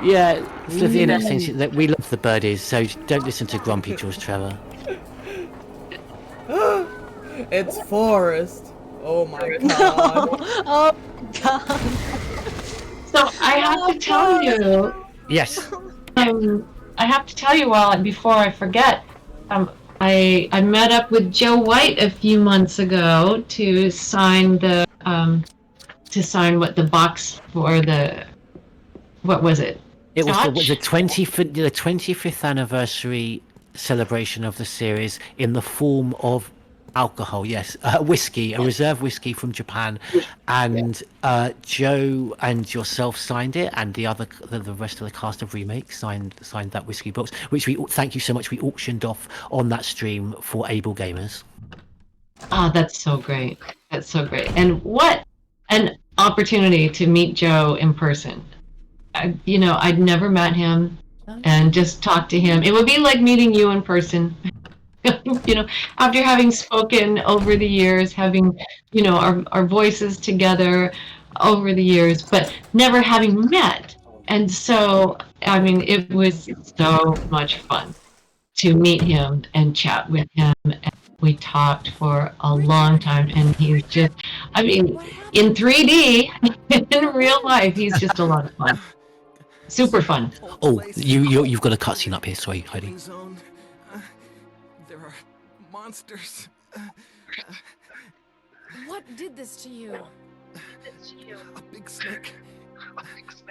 Yeah, Slovenia thinks that we love the birdies, so don't listen to grumpy George Trevor. It's Forrest. Oh my god. Oh god. So I have to tell you. Yes. I have to tell you before I forget. I met up with Joe White a few months ago to sign the to sign what the box for the, what was it? It was the Scotch? 25th anniversary celebration of the series in the form of alcohol. Yes, whiskey, a reserve whiskey from Japan, and Joe and yourself signed it, and the rest of the cast of Remake signed that whiskey box, which we thank you so much. We auctioned off on that stream for able gamers. Ah, that's so great. That's so great. And what an opportunity to meet Joe in person. I'd never met him and just talked to him. It would be like meeting you in person. After having spoken over the years, having, our voices together over the years, but never having met. And so, I mean, it was so much fun to meet him and chat with him. And we talked for a long time, and he's just, I mean, in 3D, in real life, he's just a lot of fun. Super fun. Oh, you've got a cutscene up here. Sorry, Heidi. There are monsters. What did this to you? A big snake.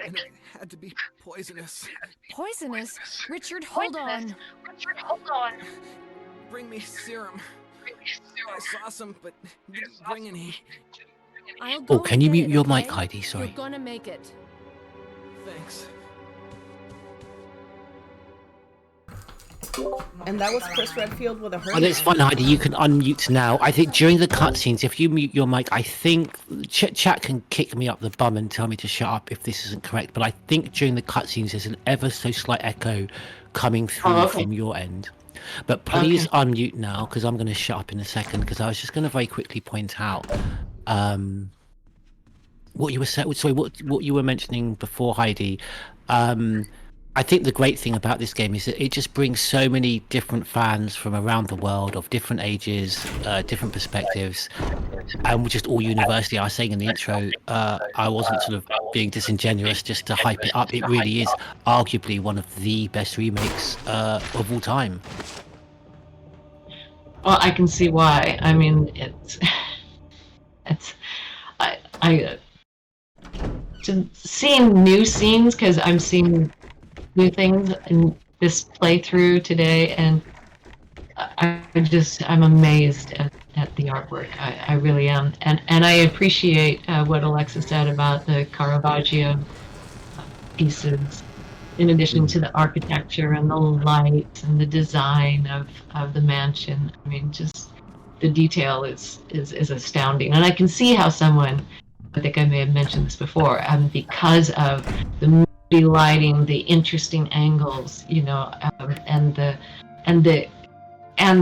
And it had to be poisonous. Poisonous? Richard, hold on. Bring me serum. I saw some, but didn't bring any. I'll go Can you get mute it, your okay? mic, Heidi? Sorry. You're gonna make it. Thanks. And that was Chris Redfield with a hurt. Oh, that's fine, Heidi. You can unmute now. I think during the cutscenes, if you mute your mic, I think chat can kick me up the bum and tell me to shut up if this isn't correct. But I think during the cutscenes, there's an ever so slight echo coming through from your end. But please unmute now, because I'm going to shut up in a second. Because I was just going to very quickly point out what you were saying. Sorry, what you were mentioning before, Heidi. I think the great thing about this game is that it just brings so many different fans from around the world of different ages, different perspectives, and we're just all university. I was saying in the intro, I wasn't sort of being disingenuous just to hype it up. It really is arguably one of the best remakes of all time. Well, I can see why. I mean, seeing new scenes, because I'm seeing new things in this playthrough today, and I'm amazed at the artwork. I really am, and I appreciate what Alexa said about the Caravaggio pieces, in addition to the architecture and the lights and the design of the mansion. I mean, just the detail is astounding, and I can see how someone, I think I may have mentioned this before, because of the movie lighting, the interesting angles, and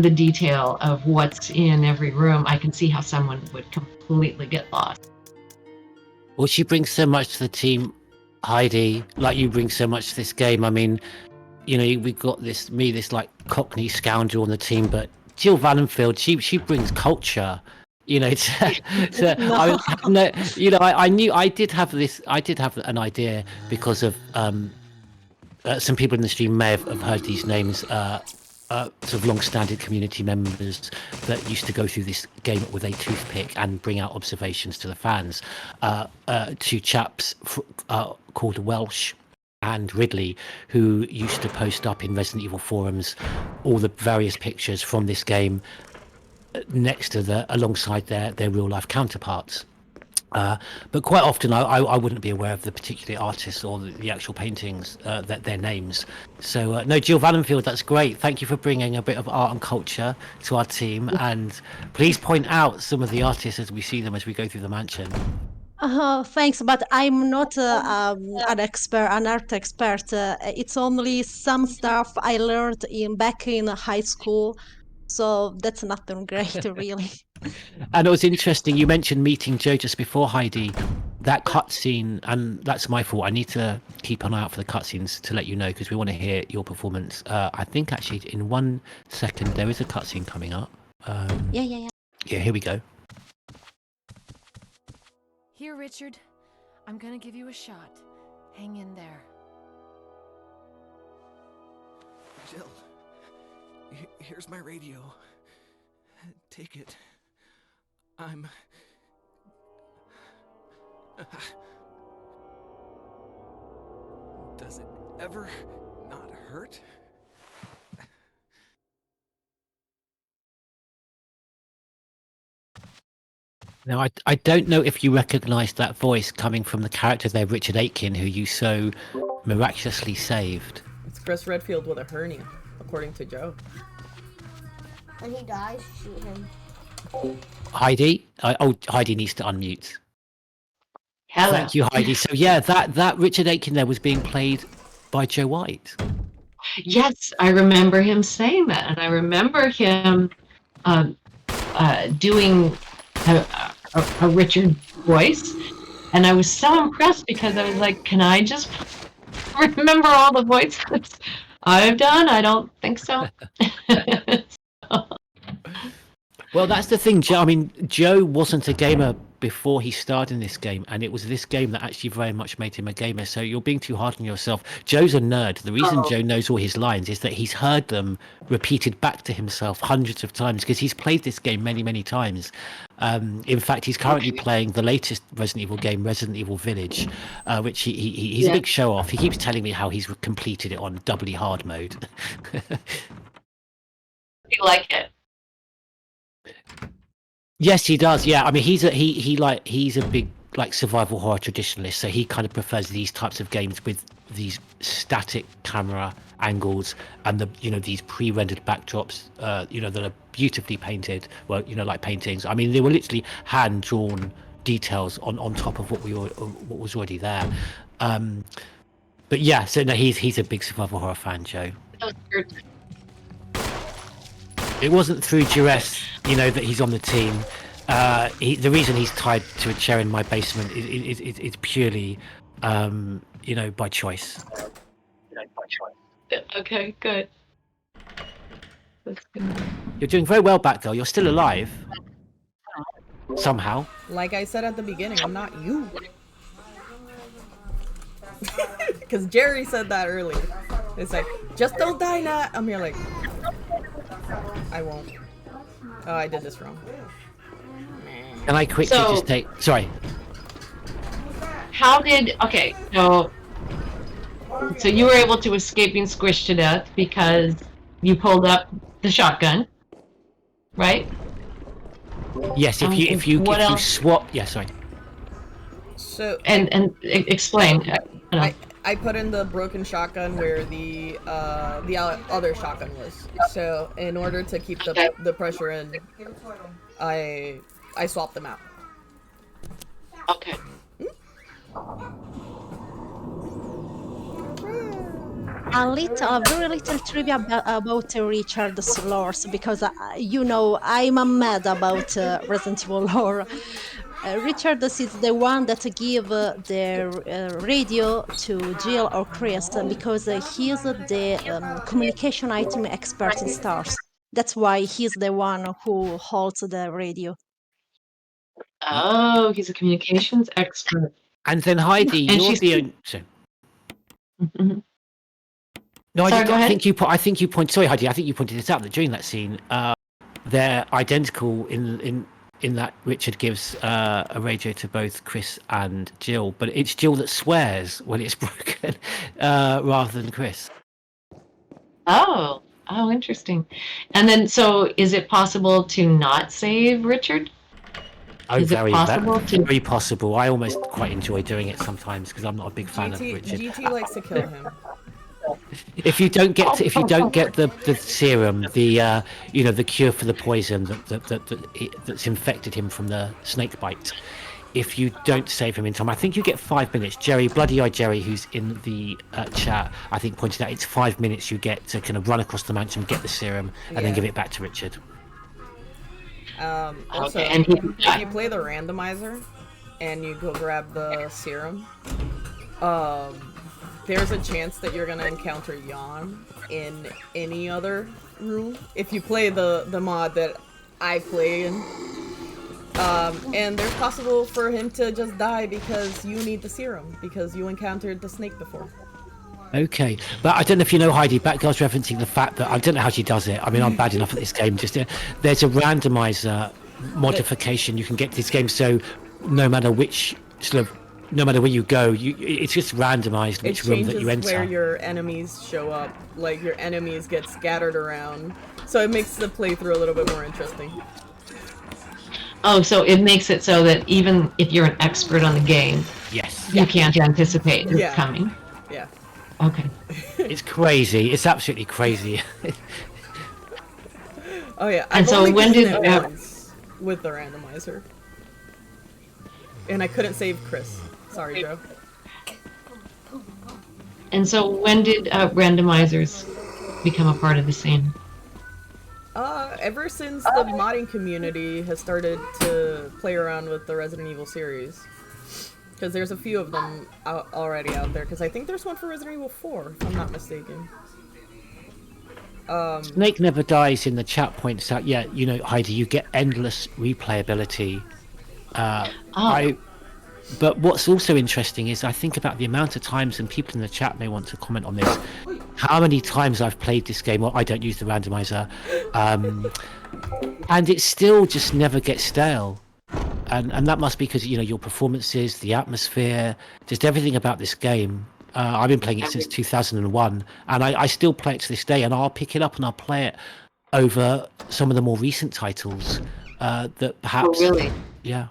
the detail of what's in every room, I can see how someone would completely get lost. Well, she brings so much to the team, Heidi. Like you bring so much to this game. I mean, we've got this like Cockney scoundrel on the team, but Jill Valenfield, she brings culture. I knew I did have an idea because of some people in the stream may have heard these names, sort of long-standing community members that used to go through this game with a toothpick and bring out observations to the fans. Two chaps called Welsh and Ridley, who used to post up in Resident Evil forums all the various pictures from this game next to alongside their real life counterparts. But quite often I wouldn't be aware of the particular artists or the actual paintings, their names. So no, Jill Valenfield, that's great. Thank you for bringing a bit of art and culture to our team, and please point out some of the artists as we see them as we go through the mansion. Thanks, but I'm not an art expert. It's only some stuff I learned back in high school, so that's nothing great, really. And it was interesting, you mentioned meeting Joe just before, Heidi. That cutscene, and that's my fault. I need to keep an eye out for the cutscenes to let you know, because we want to hear your performance. I think actually in 1 second there is a cutscene coming up. Yeah. Yeah, here we go. Here, Richard. I'm gonna give you a shot. Hang in there. Jill, here's my radio. Take it. I'm Does it ever not hurt? Now, I don't know if you recognise that voice coming from the character there, Richard Aitken, who you so miraculously saved. It's Chris Redfield with a hernia, according to Joe. When he dies, shoot him. Heidi? Heidi needs to unmute. Hello. Thank you, Heidi. So yeah, that Richard Aitken there was being played by Joe White. Yes, I remember him saying that, and I remember him doing a Richard voice, and I was so impressed because I was like, can I just remember all the voices I've done? I don't think so. Well, that's the thing, Joe. I mean, Joe wasn't a gamer before he started in this game, and it was this game that actually very much made him a gamer. So you're being too hard on yourself. Joe's a nerd. The reason Joe knows all his lines is that he's heard them repeated back to himself hundreds of times because he's played this game many, many times. In fact, he's currently playing the latest Resident Evil game, Resident Evil Village, which he's a big show off. He keeps telling me how he's completed it on doubly hard mode. You like it? Yes, he does. Yeah, I mean, he's a big like survival horror traditionalist, so he kind of prefers these types of games with these static camera angles and these pre-rendered backdrops, that are beautifully painted. Well, like paintings. I mean, they were literally hand-drawn details on top of what was already there. But yeah, so no, he's a big survival horror fan, Joe. It wasn't through duress, that he's on the team. The reason he's tied to a chair in my basement is purely, by choice. Okay, good. That's good. You're doing very well, Batgirl. You're still alive. Somehow. Like I said at the beginning, I'm not you. Because Jerry said that earlier. It's like, just don't die, Nat. I'm here like, I won't. Oh, I did this wrong. Can I quickly just take... Sorry. How did... Okay, so you were able to escape being squished to death because you pulled up the shotgun, right? Yes, if you swap... Yeah, sorry. So... And explain. I put in the broken shotgun where the other shotgun was. So in order to keep the pressure in, I swapped them out. Okay. A very little trivia about Richard's lore, because I'm mad about Resident Evil lore. Richard is the one that give the radio to Jill or Chris because he is the communication item expert in Stars. That's why he's the one who holds the radio. Oh, he's a communications expert. And then Heidi, And you're she's- the only... Mhm. No, Sorry, go ahead. I think you pointed. Sorry, Heidi. I think you pointed this out that during that scene, they're identical in that Richard gives a radio to both Chris and Jill, but it's Jill that swears when it's broken, rather than Chris. Oh, interesting. And then, so is it possible to not save Richard? Oh, Is it possible to- very possible. I almost quite enjoy doing it sometimes because I'm not a big fan of Richard. GT likes to kill him. If you don't get the serum, the cure for the poison that's infected him from the snake bite, if you don't save him in time, I think you get 5 minutes. Jerry, Bloody Eye Jerry, who's in the chat, I think pointed out it's 5 minutes you get to kind of run across the mansion, get the serum, and then give it back to Richard. Also, Okay, and he- if you play the randomizer and you go grab the serum, there's a chance that you're gonna encounter Yawn in any other room if you play the mod that I play in. And there's possible for him to just die because you need the serum because you encountered the snake before. Okay, but I don't know if you know, Heidi, Batgirl's referencing the fact that I don't know how she does it. I mean, I'm bad enough at this game. Just there's a randomizer modification you can get to this game, so no matter which sort of no matter where you go, it's just randomized which room that you It changes enter. where your enemies show up. Like, your enemies get scattered around. So it makes the playthrough a little bit more interesting. Oh, so it makes it so that even if you're an expert on the game, Yes. you can't anticipate Yeah. it's coming. Yeah. Okay. It's crazy. It's absolutely crazy. Oh yeah. And I've so only when beaten did- it once with the randomizer. And I couldn't save Chris. Sorry, Joe. And so when did randomizers become a part of the scene? Ever since the modding community has started to play around with the Resident Evil series. Because there's a few of them already out there. Because I think there's one for Resident Evil 4, if I'm not mistaken. Snake Never Dies in the chat points out, yeah, you know, Heidi, you get endless replayability. But what's also interesting is I think about the amount of times, and people in the chat may want to comment on this, how many times I've played this game. Well, I don't use the randomizer, and it still just never gets stale. And that must be because, you know, your performances, the atmosphere, just everything about this game. I've been playing it since 2001, and I still play it to this day, and I'll pick it up and I'll play it over some of the more recent titles that perhaps... Oh, really? Yeah.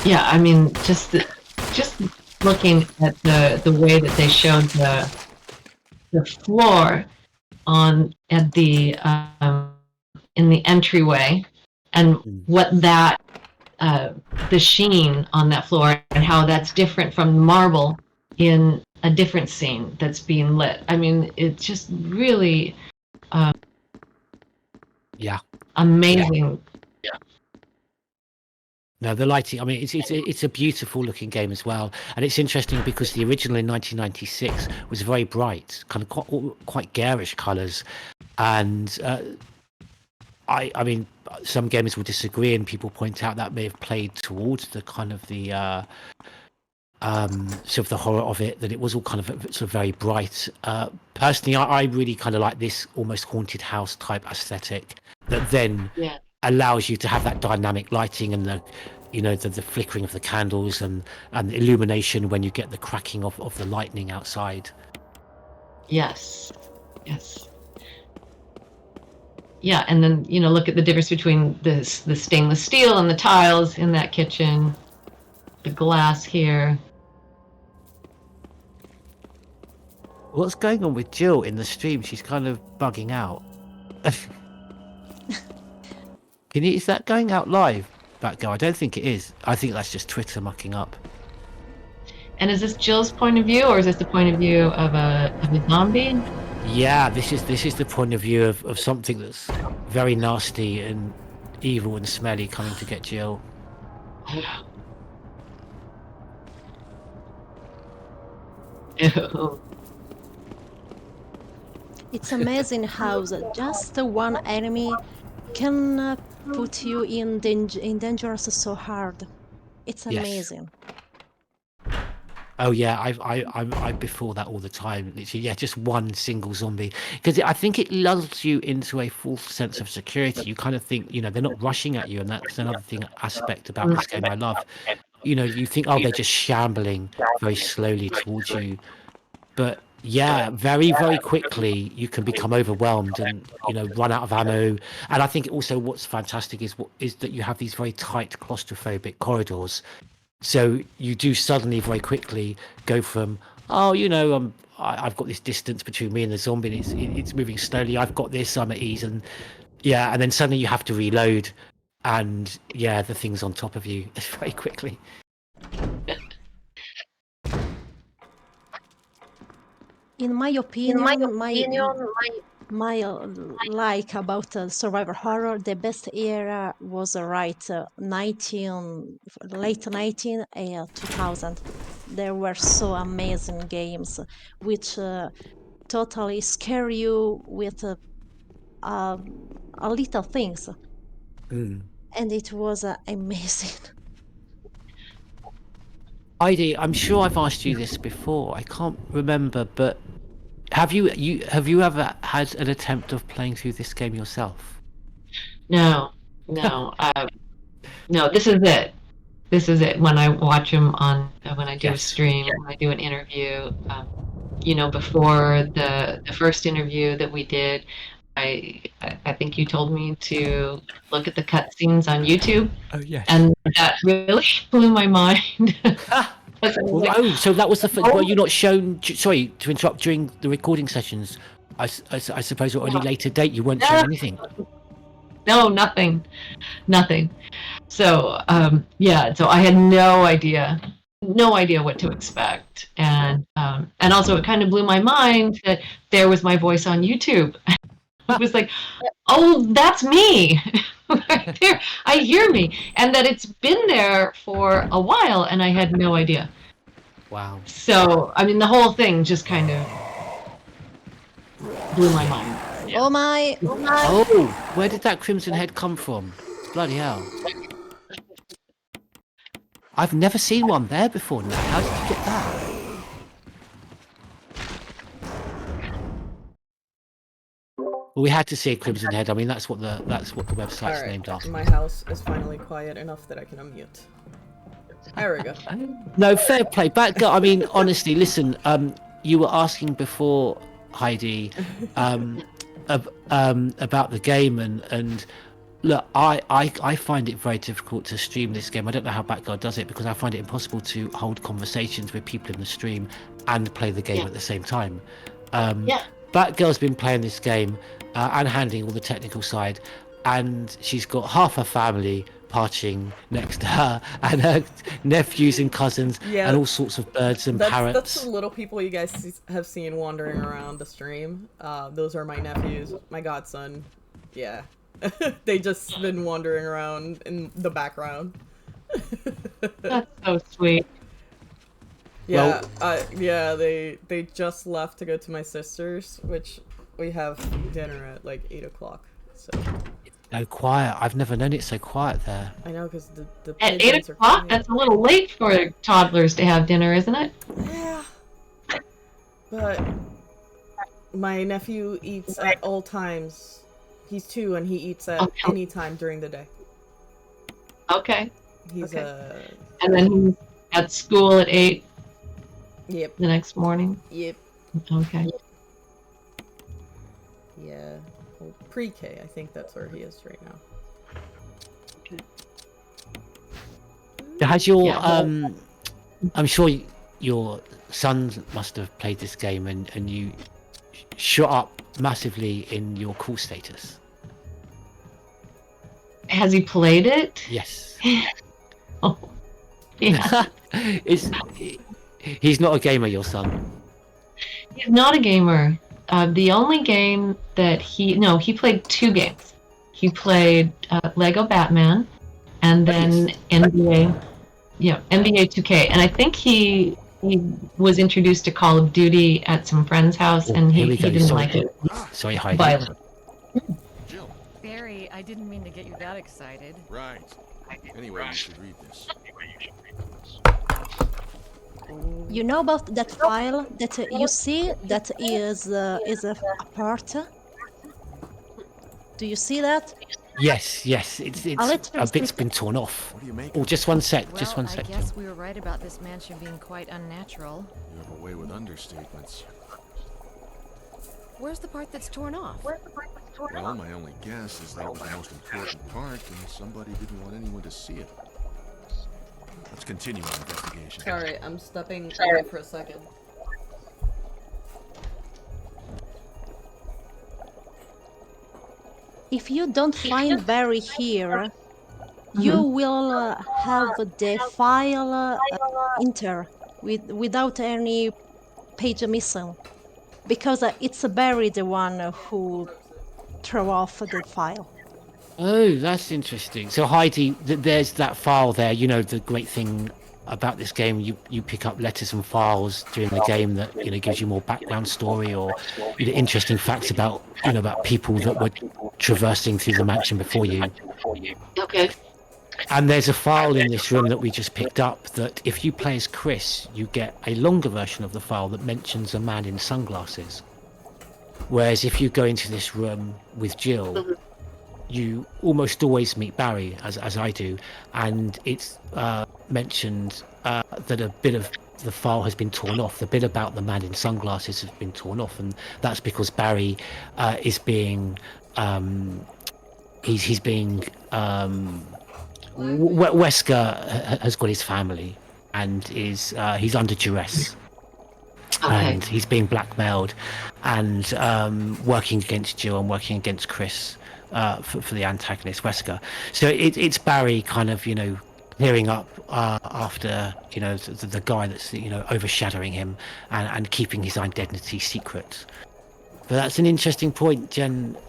Yeah, I mean, just looking at the way that they showed the floor at the in the entryway, and what that the sheen on that floor and how that's different from marble in a different scene that's being lit. I mean, it's just really amazing. No, the lighting, I mean, it's a beautiful looking game as well. And it's interesting because the original in 1996 was very bright, kind of quite garish colours. And I mean, some gamers will disagree, and people point out that may have played towards the kind of the sort of the horror of it, that it was all kind of sort of very bright. Personally, I really kind of like this almost haunted house type aesthetic that then allows you to have that dynamic lighting and the, you know, the flickering of the candles and illumination when you get the cracking of the lightning outside. Yes. Yeah, and then, you know, look at the difference between the stainless steel and the tiles in that kitchen, the glass here. What's going on with Jill in the stream? She's kind of bugging out. Is that going out live, Batgirl? I don't think it is. I think that's just Twitter mucking up. And is this Jill's point of view, or is this the point of view of a zombie? Yeah, this is the point of view of something that's very nasty and evil and smelly coming to get Jill. Ew. It's amazing how just one enemy can put you in danger so hard. It's Yes. amazing. Oh yeah, I before that all the time. Literally, yeah, just one single zombie, because I think it lulls you into a false sense of security. You kind of think, you know, they're not rushing at you, and that's another aspect about this game I love. You know, you think, oh, they're just shambling very slowly towards you, but yeah, very quickly you can become overwhelmed and, you know, run out of ammo. And I think also what's fantastic is that you have these very tight claustrophobic corridors. So you do suddenly very quickly go from, oh, you know, I've got this distance between me and the zombie, and it's moving slowly. I've got this, I'm at ease, and yeah, and then suddenly you have to reload, and yeah, the thing's on top of you very quickly. In my opinion, my like about survivor horror, the best era was late 2000. There were so amazing games which totally scare you with a little things, and it was amazing. Heidi, I'm sure I've asked you this before. I can't remember, but have you ever had an attempt of playing through this game yourself? No, no, this is it. this is it. When I watch him on, when I do a Yes. stream, when I do an interview, you know, before the first interview that we did, I think you told me to look at the cutscenes on YouTube, Oh yes. and that really blew my mind. Oh, so that was the were you not shown? Sorry to interrupt during the recording sessions. I suppose at any later date you weren't shown anything. No, nothing. So yeah, so I had no idea what to expect, and also it kind of blew my mind that there was my voice on YouTube. It was like, oh, that's me right there. I hear me, and that it's been there for a while, and I had no idea. Wow. So I mean, the whole thing just kind of blew my mind. Oh my! Oh, where did that crimson head come from? Bloody hell. I've never seen one there before now. How did you get that? Well, we had to see a crimson head. I mean, that's what the website's Alright, named after. my house is finally quiet enough that I can unmute. There we go. No, fair play. I mean, honestly, listen. You were asking before, Heidi, about the game, and look, I find it very difficult to stream this game. I don't know how Batgirl does it, because I find it impossible to hold conversations with people in the stream and play the game at the same time. Batgirl's been playing this game and handling all the technical side, and she's got half her family partying next to her, and her nephews and cousins, and all sorts of birds and parrots. That's the little people you guys have seen wandering around the stream. Those are my nephews, my godson. Yeah. They just been wandering around in the background. That's so sweet. Yeah, yeah, they just left to go to my sister's, which we have dinner at like 8 o'clock. So. So quiet. I've never known it so quiet there. I know, because the at 8 o'clock. That's a little late for toddlers to have dinner, isn't it? Yeah. But my nephew eats at all times. He's 2 and he eats at any time during the day. Okay. He's and then he's at school at 8. Yep. The next morning. Yep. Okay. Yeah. Well, pre-K, I think that's where he is right now. Has your I'm sure your son must have played this game, and you shot up massively in your cool status. Has he played it? Yes. Oh. Yeah. He's not a gamer, your son? He's not a gamer. The only game that he played 2 games. He played Lego Batman, and then NBA 2K. And I think he was introduced to Call of Duty at some friend's house, and he didn't like it. Sorry, Heidi. Violent. Jill. Barry, I didn't mean to get you that excited. Right. Anyway, you should read this. You know about that file that you see that is a part? Do you see that? Yes. It's a bit's been torn off. What do you make? Oh, just one sec. Well, Just one sec. I guess we were right about this mansion being quite unnatural. You have a way with understatements. Where's the part that's torn off? Well, my only guess is that it was the most important part, and somebody didn't want anyone to see it. Let's continue our investigation. Sorry, I'm stepping away for a second. If you don't find Barry here, you will have the file enter without any page missing, because it's Barry the one who threw off the file. Oh, that's interesting. So Heidi, there's that file there. You know, the great thing about this game, you pick up letters and files during the game that gives you more background story, or interesting facts about about people that were traversing through the mansion before you. Okay. And there's a file in this room that we just picked up that if you play as Chris, you get a longer version of the file that mentions a man in sunglasses. Whereas if you go into this room with Jill, you almost always meet Barry, as I do, and it's mentioned that a bit of the file has been torn off. The bit about the man in sunglasses has been torn off, and that's because Barry is being he's being Wesker has got his family and is he's under duress. Okay. And he's being blackmailed and working against Jill and working against Chris for the antagonist Wesker. So it's Barry kind of clearing up after the guy that's overshadowing him and keeping his identity secret. But that's an interesting point.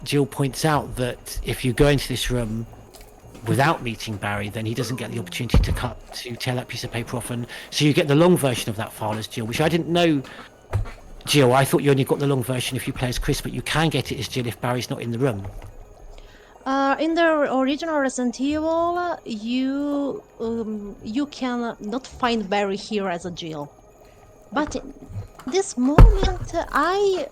Jill points out that if you go into this room without meeting Barry, then he doesn't get the opportunity to tear that piece of paper off, and so you get the long version of that file as Jill, which I didn't know. Jill, I thought you only got the long version if you play as Chris, but you can get it as Jill if Barry's not in the room. In the original Resident Evil, you can not find Barry here as a Jill, but in this moment I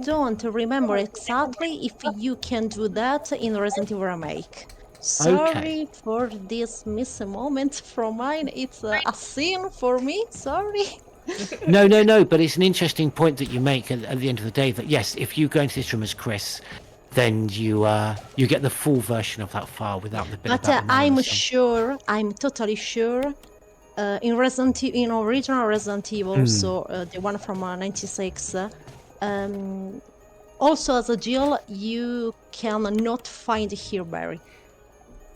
don't remember exactly if you can do that in Resident Evil Remake. Sorry for this missing moment from mine. It's a sin for me. Sorry. No, but it's an interesting point that you make at the end of the day, that yes, if you go into this room as Chris, then you get the full version of that file without the bit But about the man I'm and stuff. sure, I'm totally sure, in original Resident Evil, so the one from '96, also as a Jill, you cannot find here Barry.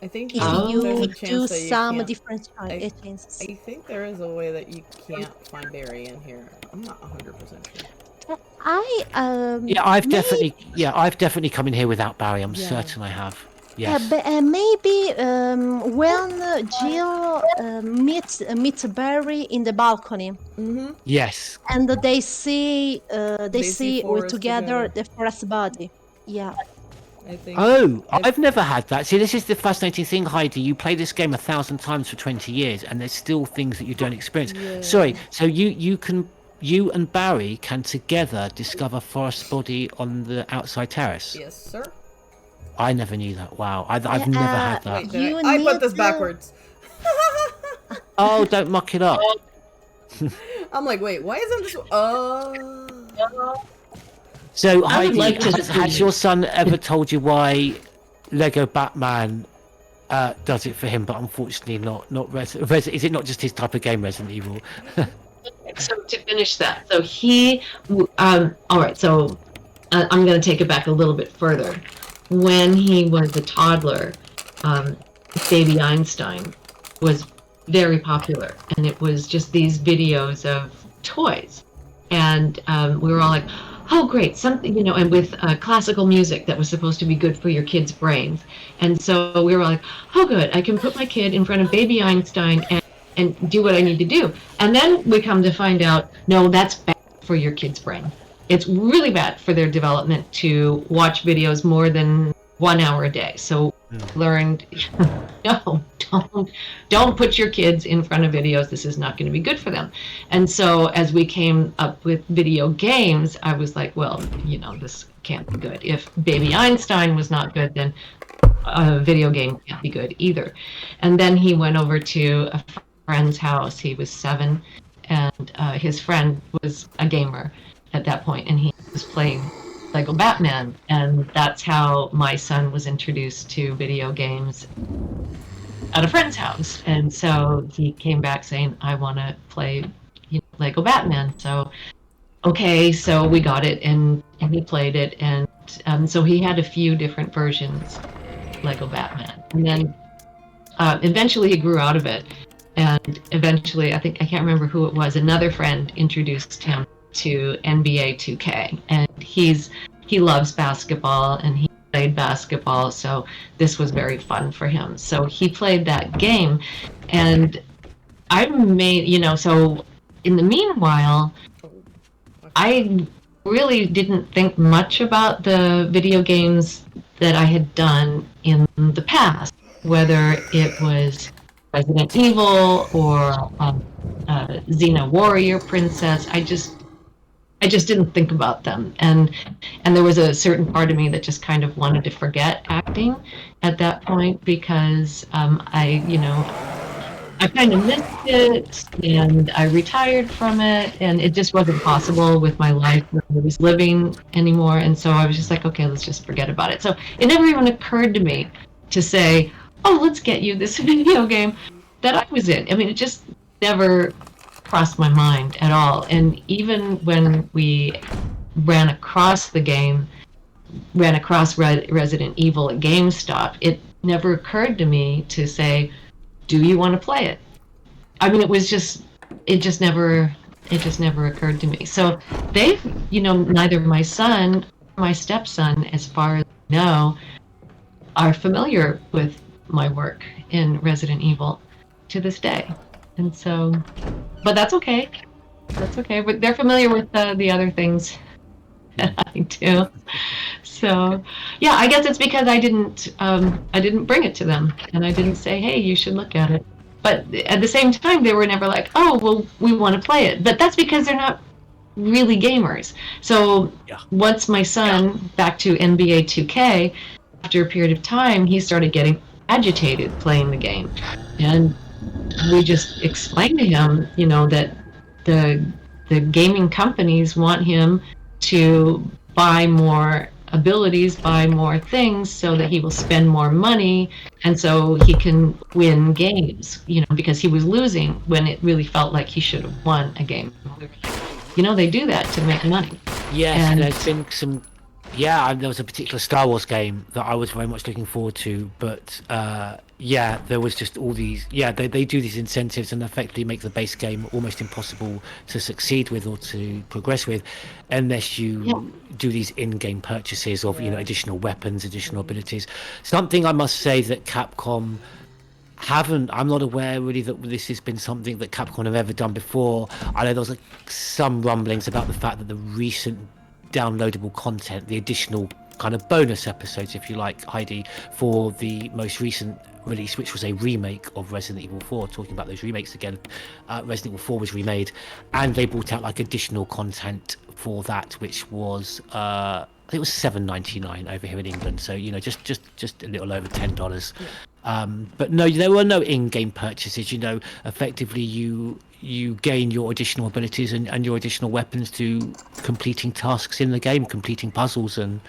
I think If there's you a do chance that you some can't- different changes. I think there is a way that you can't find Barry in here. I'm not 100% sure. I've definitely come in here without Barry. I'm Yeah. certain I have. Yes. But maybe when Jill meets Barry in the balcony, Yes. and they see Forrest together together. the Forrest body. Yeah. I think. Oh, I've never had that. See, this is the fascinating thing, Heidi. You play this game 1,000 times for 20 years, and there's still things that you don't experience. Yeah. Sorry, so you and Barry can together discover Forrest's body on the outside terrace? Yes, sir. I never knew that. Wow, I've never had that. Wait, You I put need this to- backwards. Oh, don't muck it up. I'm like, wait, why isn't this? So, I would Heidi, like to has your son ever told you why Lego Batman does it for him, but unfortunately not is it not just his type of game, Resident Evil? So to finish that, so he, all right, so I'm going to take it back a little bit further. When he was a toddler, Baby Einstein was very popular, and it was just these videos of toys, and we were all like, oh great, something, and with classical music that was supposed to be good for your kids' brains. And so we were like, oh good, I can put my kid in front of Baby Einstein and do what I need to do. And then we come to find out, no, that's bad for your kid's brain. It's really bad for their development to watch videos more than 1 hour a day. So learned, no, don't put your kids in front of videos. This is not going to be good for them. And so as we came up with video games, I was like, well, this can't be good. If Baby Einstein was not good, then a video game can't be good either. And then he went over to a friend's house. He was 7, and his friend was a gamer at that point, and he was playing Lego Batman, and that's how my son was introduced to video games at a friend's house. And so he came back saying, I want to play Lego Batman. So okay, so we got it, and he played it, and so he had a few different versions of Lego Batman. And then eventually he grew out of it, and eventually, I can't remember who it was, another friend introduced him to NBA 2K, and he loves basketball, and he played basketball, so this was very fun for him. So he played that game, and I made, so in the meanwhile, I really didn't think much about the video games that I had done in the past, whether it was Resident Evil or Xena Warrior Princess. I just didn't think about them, and there was a certain part of me that just kind of wanted to forget acting at that point because I kind of missed it, and I retired from it, and it just wasn't possible with my life where I was living anymore. And so I was just like, okay, let's just forget about it. So it never even occurred to me to say, oh, let's get you this video game that I was in. I mean, it just never crossed my mind at all. And even when we ran across Resident Evil at GameStop, it never occurred to me to say, do you want to play it? I mean, it just never occurred to me. So they've, neither my son or my stepson, as far as I know, are familiar with my work in Resident Evil to this day. And so, but that's okay. That's okay. But they're familiar with the other things that I do. So, yeah, I guess it's because I didn't bring it to them, and I didn't say, hey, you should look at it. But at the same time, they were never like, oh, well, we want to play it. But that's because they're not really gamers. So once my son, back to NBA 2K, after a period of time, he started getting agitated playing the game. And we just explained to him, that the gaming companies want him to buy more abilities, buy more things, so that he will spend more money, and so he can win games, because he was losing when it really felt like he should have won a game. They do that to make money. Yes, and there's been some. Yeah, there was a particular Star Wars game that I was very much looking forward to, but there was just all these. Yeah, they do these incentives and effectively make the base game almost impossible to succeed with or to progress with, unless you do these in-game purchases of additional weapons, additional abilities. Something I must say that Capcom I'm not aware really that this has been something that Capcom have ever done before. I know there was some rumblings about the fact that the recent downloadable content, the additional kind of bonus episodes, if you like, Heidi, for the most recent release, which was a remake of Resident Evil 4, talking about those remakes again, Resident Evil 4 was remade, and they brought out additional content for that, which was I think it was $7.99 over here in England, so just a little over $10. But no, there were no in-game purchases. Effectively you gain your additional abilities and your additional weapons to completing tasks in the game, completing puzzles, and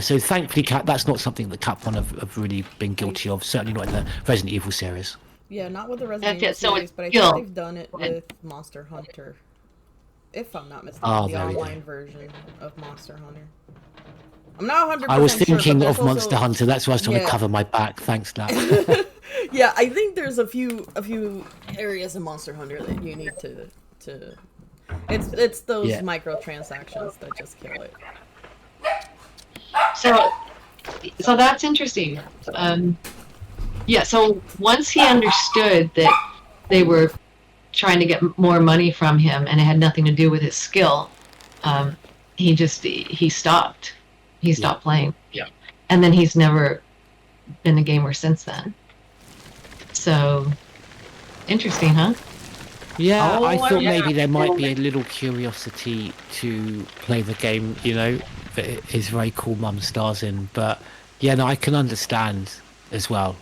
so thankfully that's not something that Capcom have really been guilty of, certainly not in the Resident Evil series. Yeah, not with the Resident Evil series, but I think they've done it with Monster Hunter, if I'm not mistaken, the online version of Monster Hunter. I'm not 100% I was sure, thinking of Monster Hunter, that's why I was trying to cover my back. Thanks, Nat. Yeah, I think there's a few areas in Monster Hunter that you need to it's those microtransactions that just kill it. So that's interesting. So once he understood that they were trying to get more money from him and it had nothing to do with his skill, he stopped. He stopped playing. Yeah. And then he's never been a gamer since then. So, interesting, huh? Yeah, I thought maybe there might be a little curiosity to play the game, that his very cool mum stars in. But, I can understand as well.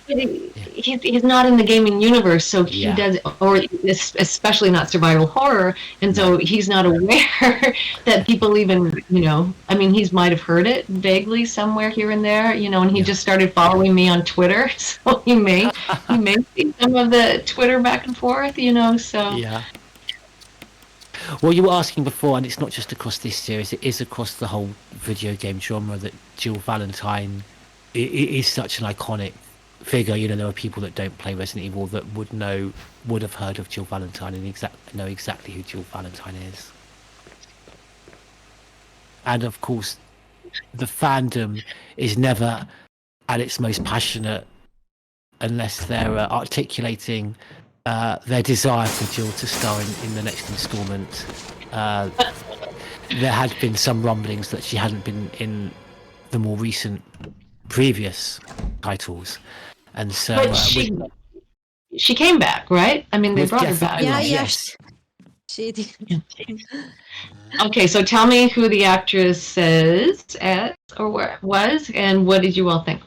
He's not in the gaming universe, so he does, or especially not survival horror, and so he's not aware that people even, I mean, he might have heard it vaguely somewhere here and there, and he just started following me on Twitter, so he may see some of the Twitter back and forth, so. Yeah. Well, you were asking before, and it's not just across this series, it is across the whole video game genre, that Jill Valentine is such an iconic figure. There are people that don't play Resident Evil that would have heard of Jill Valentine and know exactly who Jill Valentine is. And of course, the fandom is never at its most passionate unless they're articulating their desire for Jill to star in the next installment. There had been some rumblings that she hadn't been in the more recent previous titles, and so she came back, right? I mean, they brought her back. Yes. She did. Okay, so tell me who the actress is as or where was, and what did you all think?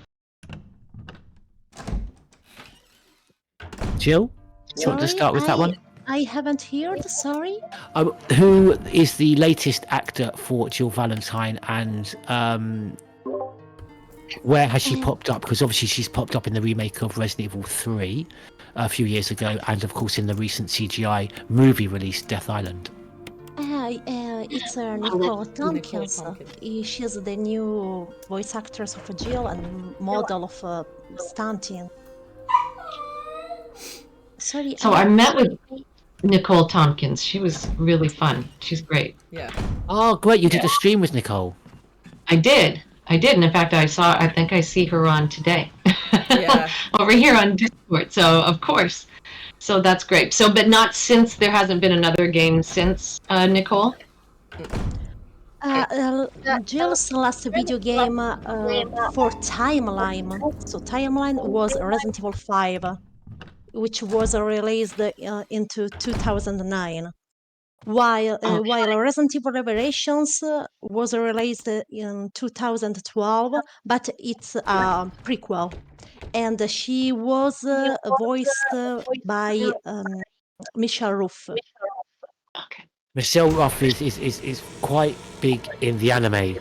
Jill, do you want to Sorry, start with that one? I haven't heard. Sorry. Who is the latest actor for Jill Valentine, and where has she popped up? Because obviously she's popped up in the remake of Resident Evil 3 a few years ago, and of course in the recent CGI movie release Death Island. It's Nicole Tompkins. Tompkins. She's the new voice actress of Jill and model of Stunting. Sorry. So I met with Nicole Tompkins. She was really fun. She's great. Yeah. Oh, great! You did a stream with Nicole. I did, and in fact, I think I see her on today. Yeah. Over here on Discord. So of course, so that's great. So, but not since there hasn't been another game since Nicole. Jill's last video game for Timeline. So Timeline was Resident Evil 5, which was released into 2009. While Resident Evil Revelations was released in 2012, but it's a prequel, and she was voiced by Michelle Ruff. Okay. Michelle Ruff is quite big in the anime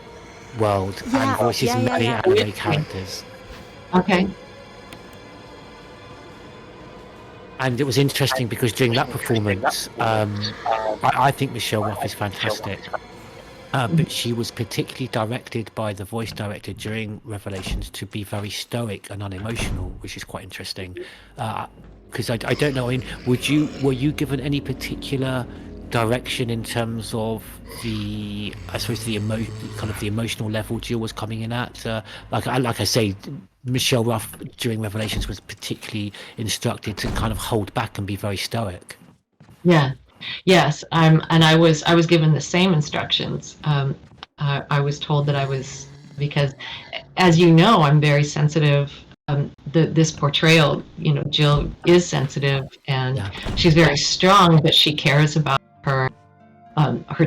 world and voices many anime characters. Okay. And it was interesting because during that performance, I think Michelle Ruff is fantastic. But she was particularly directed by the voice director during Revelations to be very stoic and unemotional, which is quite interesting. Because I don't know, I mean, were you given any particular direction in terms of the emotional level Jill was coming in at? Like I say, Michelle Ruff during Revelations was particularly instructed to kind of hold back and be very stoic. Yeah. Yes. And I was given the same instructions. I was told that I was, because as you know, I'm very sensitive. This portrayal, Jill is sensitive and she's very strong, but she cares about her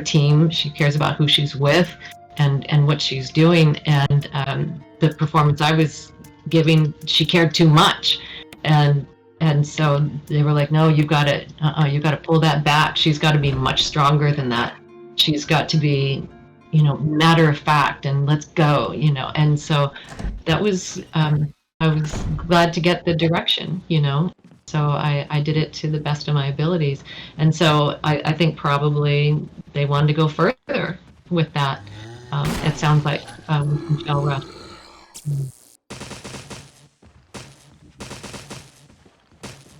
team. She cares about who she's with and what she's doing. And the performance I was giving, she cared too much. And so they were like, no, you've got to pull that back. She's got to be much stronger than that. She's got to be, matter of fact, and let's go, And so that was, I was glad to get the direction, So I did it to the best of my abilities. And so I think probably they wanted to go further with that. It sounds like Michelle Ruff.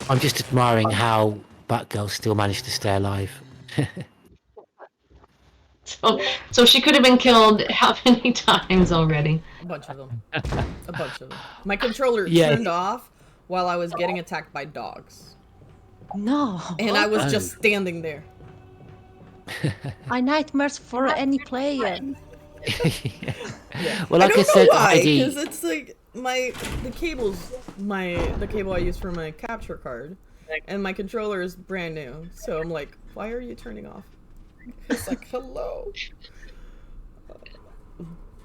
I'm just admiring how Batgirl still managed to stay alive. So she could have been killed how many times already? A bunch of them. A bunch of them. My controller Yeah. turned off while I was getting attacked by dogs. No. And I was just standing there. I nightmares for any player. Well, like I said, Heidi, because it's like the cable I use for my capture card, and my controller is brand new. So I'm like, why are you turning off? It's like, hello.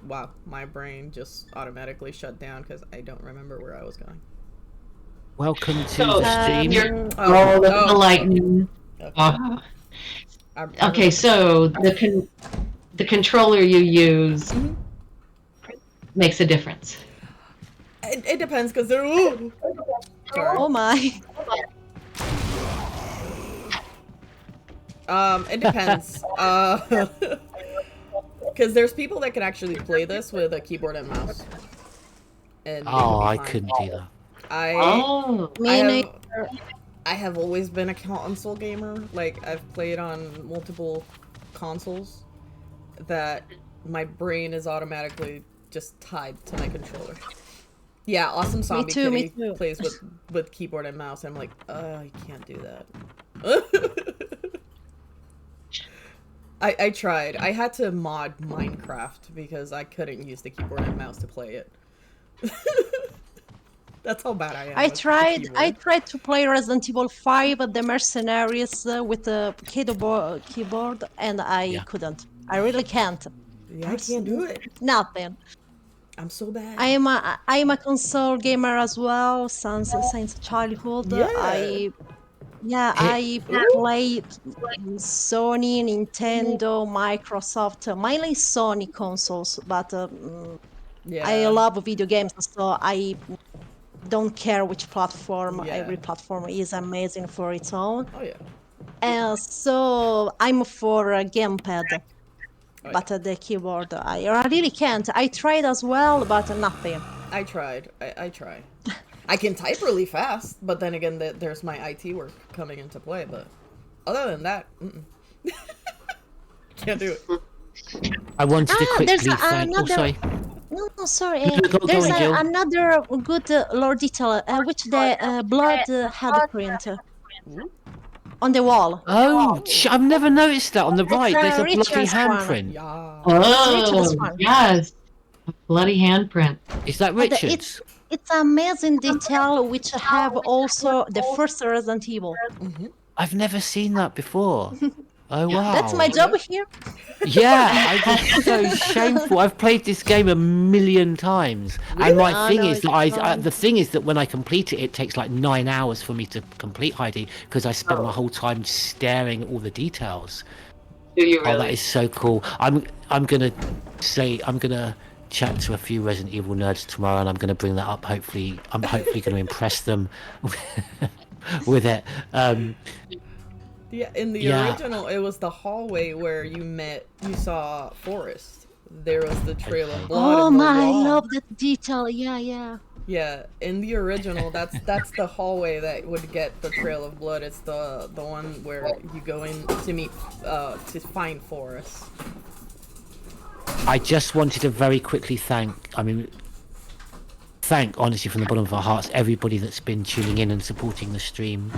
Wow, my brain just automatically shut down because I don't remember where I was going. welcome to the stream. You're the lightning. Okay, so the controller you use makes a difference. It depends because they're. Ooh. Sorry. Oh my. It depends. Because there's people that can actually play this with a keyboard and mouse. And I couldn't do that. I have always been a console gamer. Like, I've played on multiple consoles that my brain is automatically just tied to my controller. Yeah, Awesome Zombie Me Kitty too. plays with keyboard and mouse. I'm like, I can't do that. I tried. I had to mod Minecraft because I couldn't use the keyboard and mouse to play it. That's how bad I am. I with the tried. I keyboard. tried to play Resident Evil 5, The Mercenaries, with the keyboard, and I Yeah. couldn't. I really can't. Yeah, I can't do it. Nothing. I'm so bad. I am a console gamer as well since childhood. Yeah. I play Sony, Nintendo, Microsoft, mainly Sony consoles, but Yeah. I love video games, so I don't care which platform. Yeah. Every platform is amazing for its own. Oh yeah. So I'm for a gamepad, Oh, but the keyboard I really can't. I tried as well, but nothing. I tried. I try. I can type really fast, but then again, there's my IT work coming into play. But other than that, can't do it. I wanted to quickly there's thank. Oh, another. sorry. No, sorry. Go There's on, Jill. another good lore detail, which the blood handprint on the wall. Oh, I've never noticed that on the right. There's a bloody Richard's one. handprint. Yeah. Oh, one. yes. A bloody handprint. Is that But Richard's? it's amazing detail, which have also the first Resident Evil. I've never seen that before. Oh wow. That's my job here. Yeah, it's so shameful. I've played this game a million times, and my Oh, thing no, is that the thing is that when I complete it, it takes like 9 hours for me to complete Heidi because I spend my whole time staring at all the details. Do you Oh, that really? is so cool. I'm gonna chat to a few Resident Evil nerds tomorrow, and I'm gonna bring that up. Hopefully, I'm hopefully gonna impress them with it. Yeah, in the Yeah. original, it was the hallway where you saw Forrest. There was the trail of blood. Oh in the my, I wall. love that detail. Yeah. Yeah, in the original, that's the hallway that would get the trail of blood. It's the one where you go in to meet to find Forrest. I just wanted to very quickly thank honestly from the bottom of our hearts everybody that's been tuning in and supporting the stream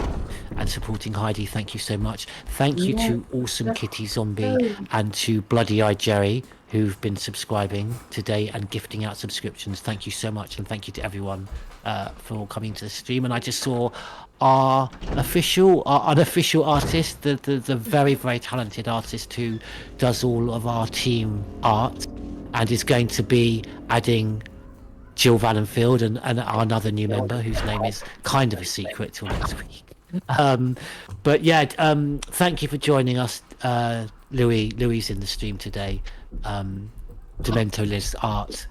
and supporting Heidi. Thank you so much. Thank you to Awesome Kitty Zombie and to Bloody Eye Jerry who've been subscribing today and gifting out subscriptions. Thank you so much, and thank you to everyone for coming to the stream. And I just saw our unofficial artist, the very, very talented artist who does all of our team art and is going to be adding Jill Valenfield and another new member whose name is kind of a secret till next week. But yeah, thank you for joining us, Louis. Louis in the stream today. Demento Liz Art.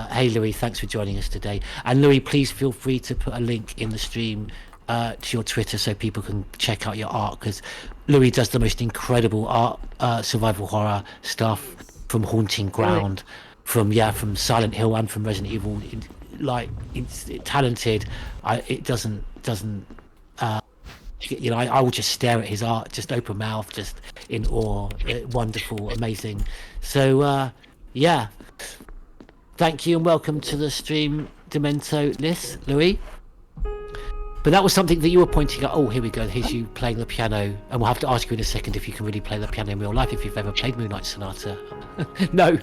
Hey Louis, thanks for joining us today. And Louis, please feel free to put a link in the stream to your Twitter so people can check out your art, because Louis does the most incredible art, survival horror stuff, from Haunting Ground, from Silent Hill and from Resident Evil. It's talented. I will just stare at his art, just open mouth, just in awe. Wonderful, amazing. So thank you and welcome to the stream, Demento Liz, Louis. But that was something that you were pointing at. Oh, here we go. Here's you playing the piano, and we'll have to ask you in a second if you can really play the piano in real life, if you've ever played Moonlight Sonata. No.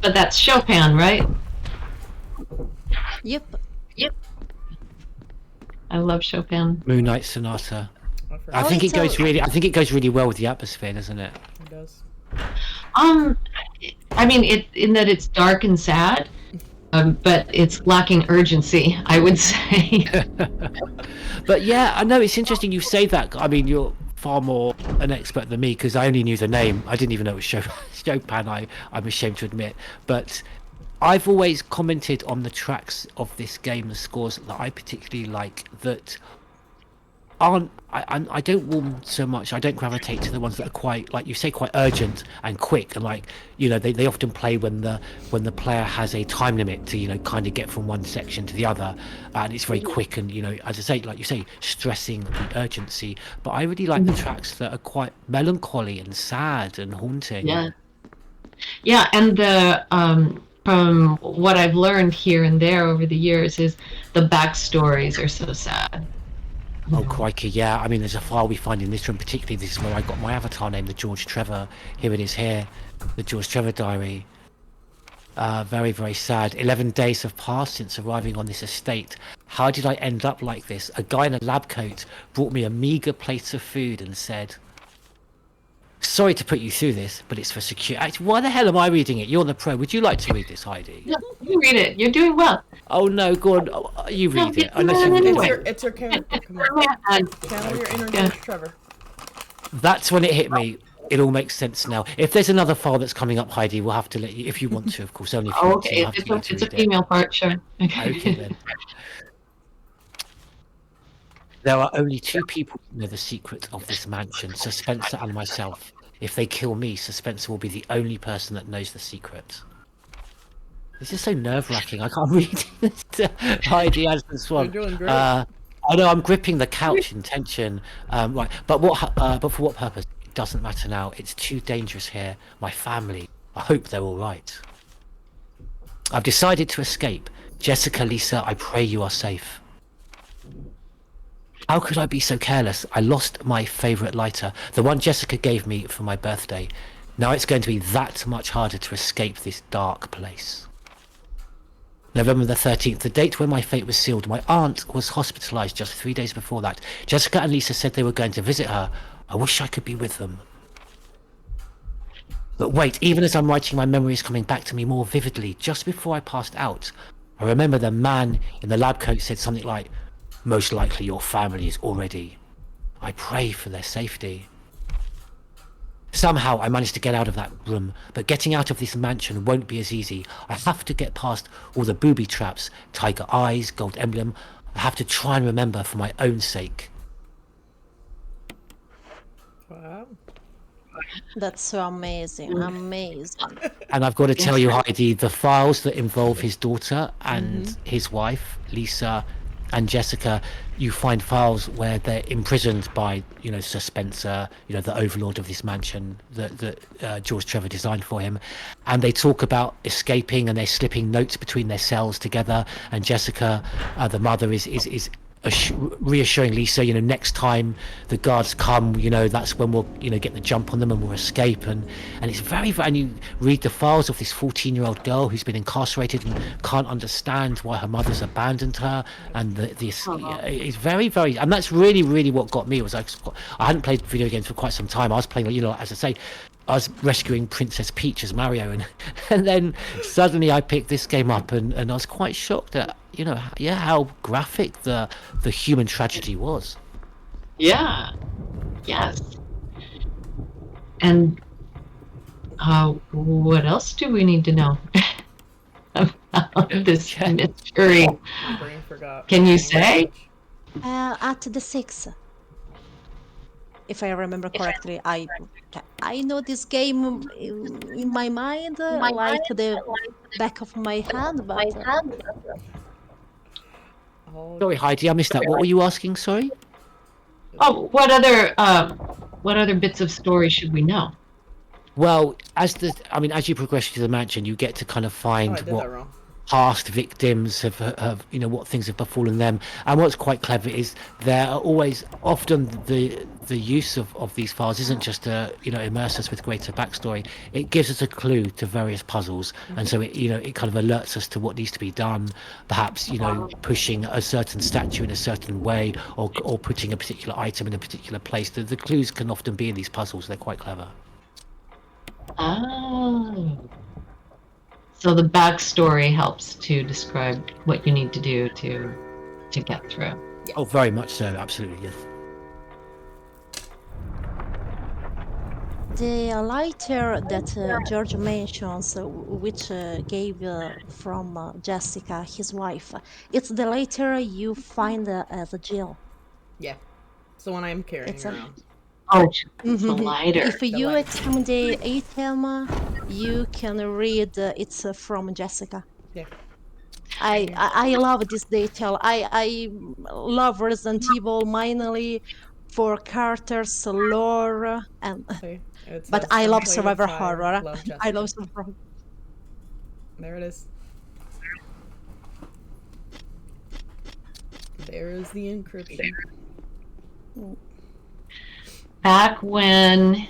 But that's Chopin, right? Yep. I love Chopin. Moonlight Sonata. I I think it it's goes really well with the atmosphere, doesn't it? It does. I mean, in that it's dark and sad, but it's lacking urgency, I would say. But yeah, I know it's interesting you say that. I mean, you're far more an expert than me because I only knew the name. I didn't even know it was Chopin. I'm ashamed to admit. But I've always commented on the tracks of this game, the scores that I particularly like, that aren't. I don't warm so much. I don't gravitate to the ones that are quite, like you say, quite urgent and quick, and like, you know, they often play when the player has a time limit to, you know, kind of get from one section to the other, and it's very quick and, you know, as I say, like you say, stressing the urgency. But I really like the tracks that are quite melancholy and sad and haunting. Yeah. Yeah, and the from what I've learned here and there over the years is the backstories are so sad. Oh, crikey, yeah. I mean, there's a file we find in this room, particularly. This is where I got my avatar name, the George Trevor. Here it is here, the George Trevor diary. Very, very sad. 11 days have passed since arriving on this estate. How did I end up like this? A guy in a lab coat brought me a meager plate of food and said, sorry to put you through this, but it's for security. Why the hell am I reading it? You're the pro. Would you like to read this, Heidi? No, you read it. You're doing well. Oh, no, go on. You read it. Unless you no, read no, it. It's your character. Come on. Channel your inner George Trevor. That's when it hit me. It all makes sense now. If there's another file that's coming up, Heidi, we'll have to let you, if you want to, of course. Only if you want to. Okay, You'll have to get you to it's a read it. female part, sure. Okay, then. There are only two people who know the secret of this mansion, Sir Spencer and myself. If they kill me, Sir Spencer will be the only person that knows the secret. This is so nerve-wracking. I can't read it. Heidi Anderson-Swan. You're doing great. I know I'm gripping the couch in tension. Right, but for what purpose? It doesn't matter now. It's too dangerous here. My family. I hope they're all right. I've decided to escape. Jessica, Lisa, I pray you are safe. How could I be so careless? I lost my favourite lighter, the one Jessica gave me for my birthday. Now it's going to be that much harder to escape this dark place. November the 13th, the date when my fate was sealed. My aunt was hospitalised just 3 days before that. Jessica and Lisa said they were going to visit her. I wish I could be with them. But wait, even as I'm writing, my memory is coming back to me more vividly. Just before I passed out, I remember the man in the lab coat said something like, most likely your family is already. I pray for their safety. Somehow I managed to get out of that room, but getting out of this mansion won't be as easy. I have to get past all the booby traps, tiger eyes, gold emblem. I have to try and remember for my own sake. Wow. That's so amazing. Amazing. And I've got to tell you, Heidi, the files that involve his daughter and his wife, Lisa, and Jessica, you find files where they're imprisoned by, Sir Spencer, the overlord of this mansion that George Trevor designed for him. And they talk about escaping, and they're slipping notes between their cells together. And Jessica, the mother, is reassuring Lisa, next time the guards come, that's when we'll, get the jump on them and we'll escape. And it's very, and you read the files of this 14-year-old girl who's been incarcerated and can't understand why her mother's abandoned her. And it's very, very, and that's really, really what got me. It was like, I hadn't played video games for quite some time. I was playing, as I say, I was rescuing Princess Peach as Mario, and then suddenly I picked this game up, and I was quite shocked at how graphic the human tragedy was. Yeah. Yes. And what else do we need to know about this mystery? My brain forgot. Can you say? At the 6th, if I remember correctly, I know this game in my mind, like the back of my hand, but Sorry, Heidi, I missed that. What were you asking? Sorry. Oh, what other bits of story should we know? Well, as you progress through the mansion, you get to kind of find I did what that wrong. past victims have what things have befallen them. And what's quite clever is there are always often the use of these files isn't just to immerse us with greater backstory. It gives us a clue to various puzzles, and so it kind of alerts us to what needs to be done. Perhaps pushing a certain statue in a certain way, or putting a particular item in a particular place. The clues can often be in these puzzles. They're quite clever. Oh. So the backstory helps to describe what you need to do to get through. Oh, very much so. Absolutely, yes. the lighter that George mentions, which gave from Jessica, his wife, it's the lighter you find at the jail. Yeah. It's the one I'm carrying It's a- around. Oh, it's a lighter. If you lighter. examine the item, you can read it's from Jessica. Yeah. I love this detail. I love Resident Evil mainly for characters, lore, and See, it but says, I "Come love play with survivor Ty, horror. love I Jessica." love survivor. There it is. There is the encryption. Back when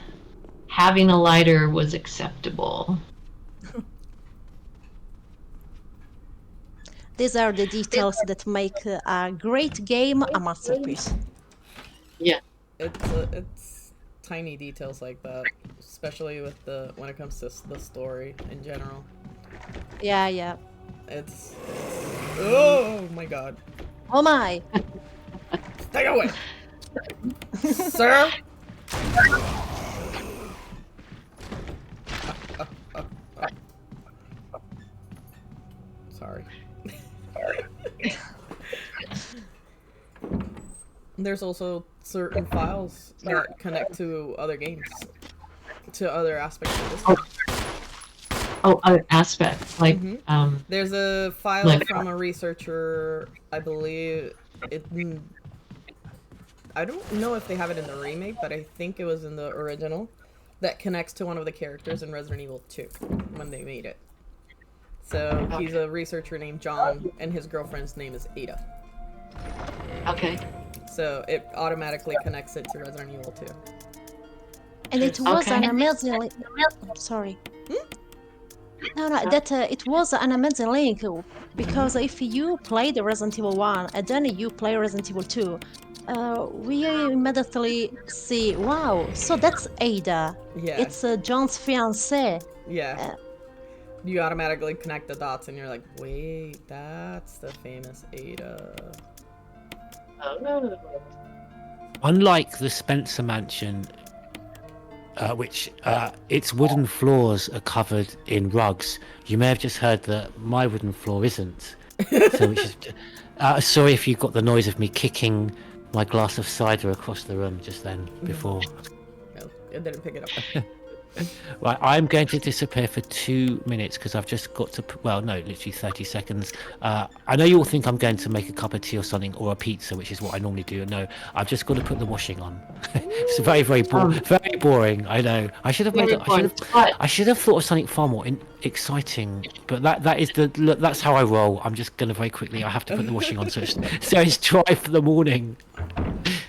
having a lighter was acceptable. These are the details that make a great game a masterpiece. Yeah. It's tiny details like that, especially with when it comes to the story in general. Yeah, yeah. It's oh my god. Oh my! Stay away, sir. Sorry. There's also certain files that connect to other games, to other aspects of this game. Oh, other aspects like There's a file like- from a researcher, I believe it. I don't know if they have it in the remake, but I think it was in the original, that connects to one of the characters in Resident Evil 2 when they made it. So he's a researcher named John, and his girlfriend's name is Ada. Okay. So it automatically connects it to Resident Evil 2. And it was Okay. an amazing. Sorry. No, that it was an amazing link because if you play the Resident Evil 1 and then you play Resident Evil 2, we immediately see, wow, so that's Ada. Yeah. It's John's fiancée. Yeah. You automatically connect the dots and you're like, wait, that's the famous Ada. Unlike the Spencer Mansion, which its wooden floors are covered in rugs, you may have just heard that my wooden floor isn't. So, which is, sorry if you got the noise of me kicking my glass of cider across the room just then before. No, it didn't pick it up. Right, I'm going to disappear for 2 minutes because I've just got to, well, no, literally 30 seconds. I know you all think I'm going to make a cup of tea or something, or a pizza, which is what I normally do. No, I've just got to put the washing on. It's very, very very boring. I know. I should have made it. I should have thought of something far more exciting. But that's how I roll. I'm just going to very quickly. I have to put the washing on, so it's dry for the morning.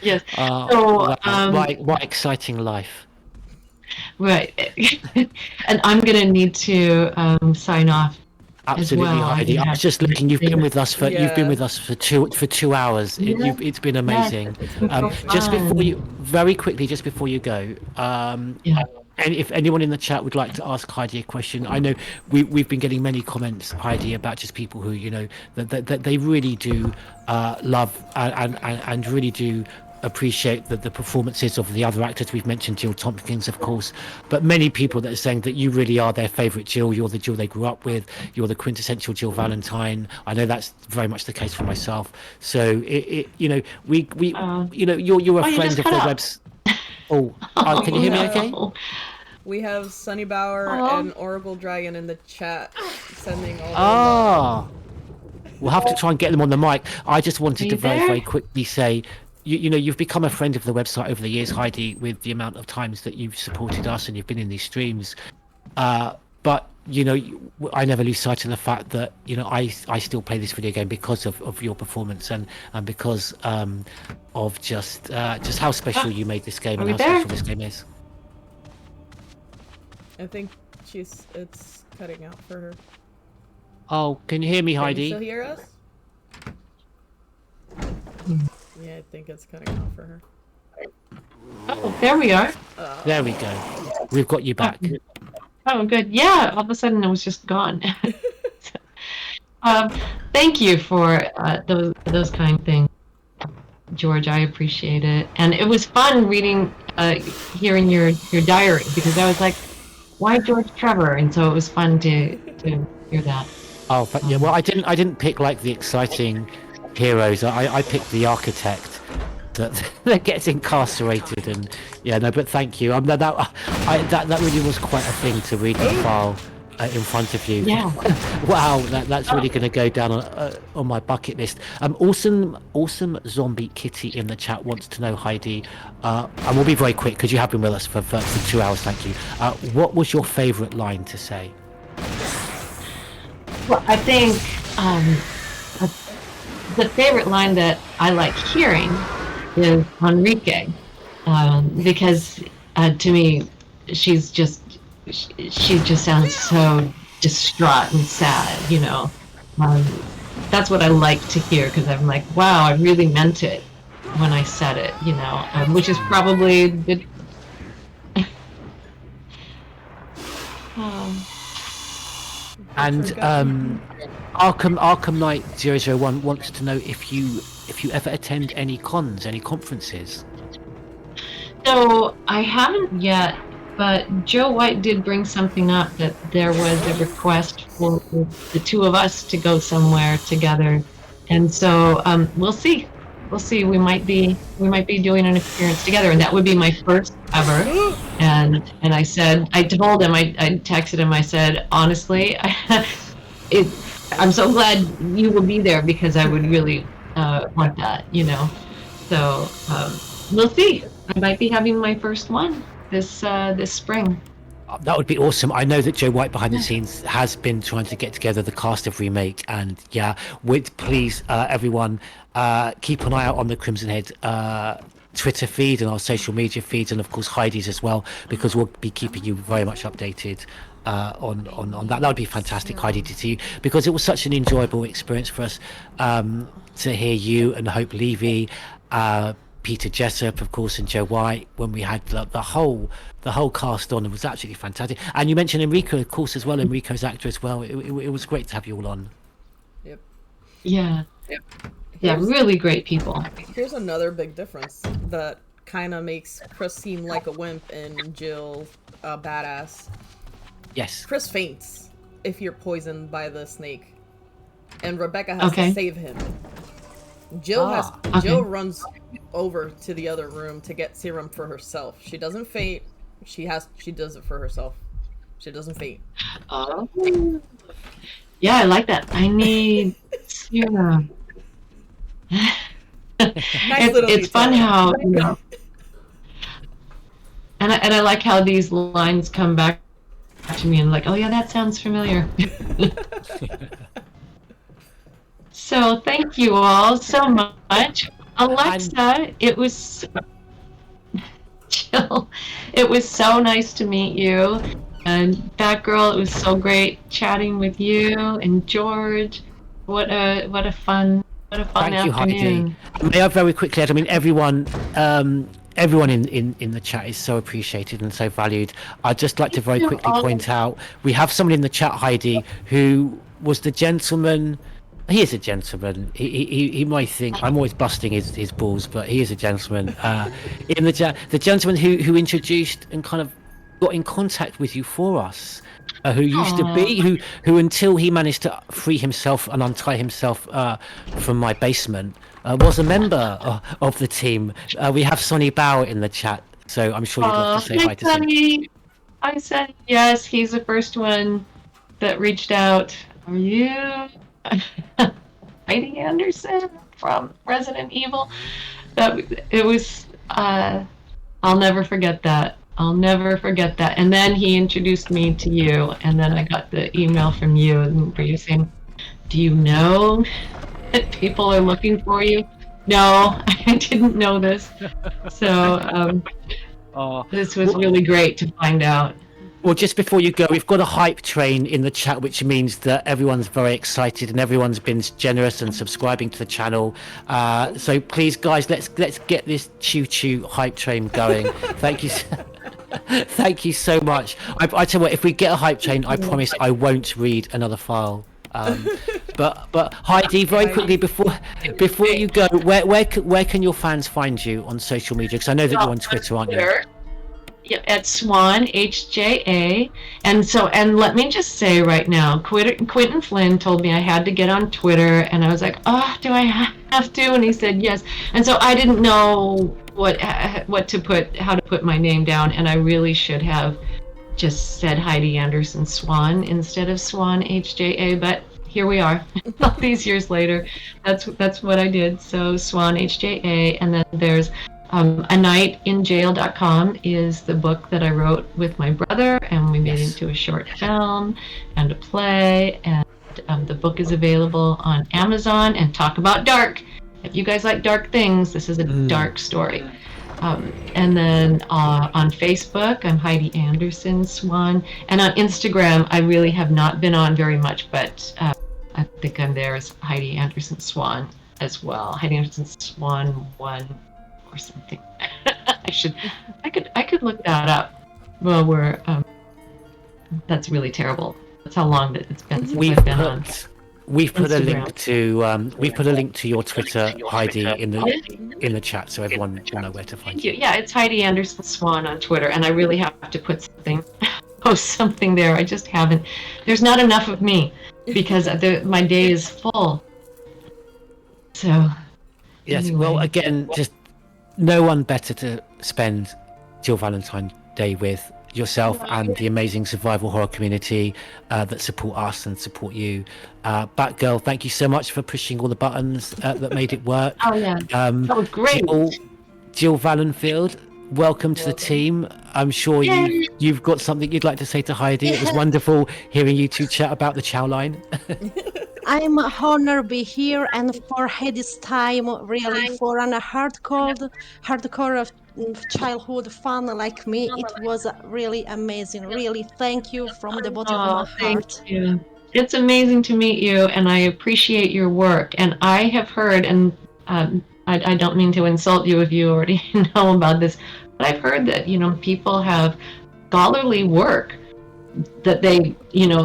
Yes. What exciting life. Right. And I'm gonna need to sign off. Absolutely, as well. Heidi. I was just looking. You've been with us for Yeah. 2 hours. It's been amazing. Just before you, very quickly, just before you go, and if anyone in the chat would like to ask Heidi a question, I know we've been getting many comments, Heidi, about just people who that they really do love and really do appreciate the performances of the other actors. We've mentioned Jill Tompkins, of course, but many people that are saying that you really are their favorite Jill. You're the Jill they grew up with. You're the quintessential Jill Valentine. I know that's very much the case for myself. So you're a friend of the webs. Can you hear me okay? We have Sunny Bauer and Oracle Dragon in the chat sending all Ah, we'll have to try and get them on the mic. I just wanted to very, very quickly say, you've become a friend of the website over the years, Heidi, with the amount of times that you've supported us and you've been in these streams. But I never lose sight of the fact that I still play this video game because of your performance and because of just how special you made this game and how special this game is. I think it's cutting out for her. Oh, can you hear me, Can Heidi? you still hear us? Yeah, I think it's cutting out for her. Oh, there we are. There we go. We've got you back. Oh, good. Yeah, all of a sudden it was just gone. Thank you for those kind things, George. I appreciate it, and it was fun hearing your diary, because I was like, why George Trevor? And so it was fun to hear that. Oh, but yeah. Well, I didn't pick like the exciting heroes. I picked the architect that gets incarcerated, and but thank you. That really was quite a thing to read the file in front of you. Yeah. Wow, that's really going to go down on my bucket list. Awesome zombie kitty in the chat wants to know, Heidi, and we'll be very quick because you have been with us for 2 hours. Thank you. What was your favourite line to say? Well, I think the favorite line that I like hearing is Enrique, because to me, she just sounds so distraught and sad, you know. That's what I like to hear, because I'm like, wow, I really meant it when I said it, you know, which is probably the. And Arkham Knight 001 wants to know if you ever attend any cons, any conferences. So I haven't yet, but Joe White did bring something up, that there was a request for the two of us to go somewhere together, and so we'll see. We'll see. We might be doing an experience together, and that would be my first ever. And I said, I told him, I texted him, I said, honestly, I'm so glad you will be there, because I would really want that, you know. So we'll see. I might be having my first one this spring. That would be awesome. I know that Joe White behind the scenes has been trying to get together the cast of Remake, and yeah, please everyone keep an eye out on the Crimson Head Twitter feed and our social media feeds, and of course Heidi's as well, because we'll be keeping you very much updated on that. That would be fantastic, Heidi, to see you, because it was such an enjoyable experience for us to hear you and Hope Levy, Peter Jessup, of course, and Joe White, when we had the whole cast on. It was absolutely fantastic. And you mentioned Enrico, of course, as well. Enrico's actor as well. It was great to have you all on. Yep. Yeah. Yep. Yeah, really great people. Here's another big difference that kind of makes Chris seem like a wimp and Jill a badass. Yes. Chris faints if you're poisoned by the snake, and Rebecca has to save him. Jill runs over to the other room to get serum for herself. She doesn't faint. She does it for herself. She doesn't faint. Oh. Yeah, I like that. I need serum. It's fun how, you know, and I like how these lines come back to me and like, oh yeah, that sounds familiar. So thank you all so much. Alexa, it was Jill, it was so nice to meet you. And Batgirl, it was so great chatting with you and George. What a fun Thank afternoon. you, Heidi. May I very quickly add, I mean, everyone in the chat is so appreciated and so valued. I'd just like to very quickly point out, we have someone in the chat, Heidi, who was the gentleman. He is a gentleman. He might think I'm always busting his balls, but he is a gentleman. In the chat, the gentleman who introduced and kind of got in contact with you for us, who used to be, who until he managed to free himself and untie himself from my basement, was a member of the team. We have Sonny Bauer in the chat, so I'm sure you'd love to say hi to Sonny. I said yes. He's the first one that reached out. Are you Heidi Anderson from Resident Evil? It was. I'll never forget that. I'll never forget that. And then he introduced me to you, and then I got the email from you, and were you saying, do you know that people are looking for you? No, I didn't know this. So this was really great to find out. Well, just before you go, we've got a hype train in the chat, which means that everyone's very excited and everyone's been generous and subscribing to the channel. So please, guys, let's get this choo-choo hype train going. Thank you. Thank you so much. I tell you what, if we get a hype train, I promise I won't read another file. But Heidi, very quickly before you go, where can your fans find you on social media? Because I know that you're on Twitter, aren't you? Yeah, at Swan HJA, and let me just say right now, Quentin Flynn told me I had to get on Twitter, and I was like, oh, do I have to? And he said yes, and so I didn't know how to put my name down, and I really should have just said Heidi Anderson-Swan instead of Swan HJA, but here we are. All these years later, that's what I did. So Swan HJA, and then there's A Night in Jail.com is the book that I wrote with my brother, and we made it into a short film and a play, and the book is available on Amazon. And talk about dark. If you guys like dark things, this is a dark story. And then on Facebook, I'm Heidi Anderson-Swan. And on Instagram, I really have not been on very much, but I think I'm there as Heidi Anderson-Swan as well. Heidi Anderson-Swan 1 or something. I could look that up. Well, that's really terrible. That's how long that it's been since I've been on. We've put Instagram. a link to your Twitter, Heidi, in the chat, so everyone will know where to find you. Yeah, it's Heidi Anderson-Swan on Twitter, and I really have to post something there. I just haven't. There's not enough of me because my day is full. So. Yes. Anyway. Well, again, just no one better to spend Jill Valentine Day with. Yourself and the amazing survival horror community that support us and support you. Batgirl, thank you so much for pushing all the buttons that made it work. Oh yeah, that was great. Jill Valenfield, welcome to the team. I'm sure you've got something you'd like to say to Heidi. It was wonderful hearing you two chat about the Chow line. I'm honored to be here, and for Heidi's time, really, for a hardcore childhood fun like me, it was really amazing. Really, thank you from the bottom of my heart. Thank you. It's amazing to meet you, and I appreciate your work. And I have heard, and I don't mean to insult you if you already know about this, but I've heard that people have scholarly work that they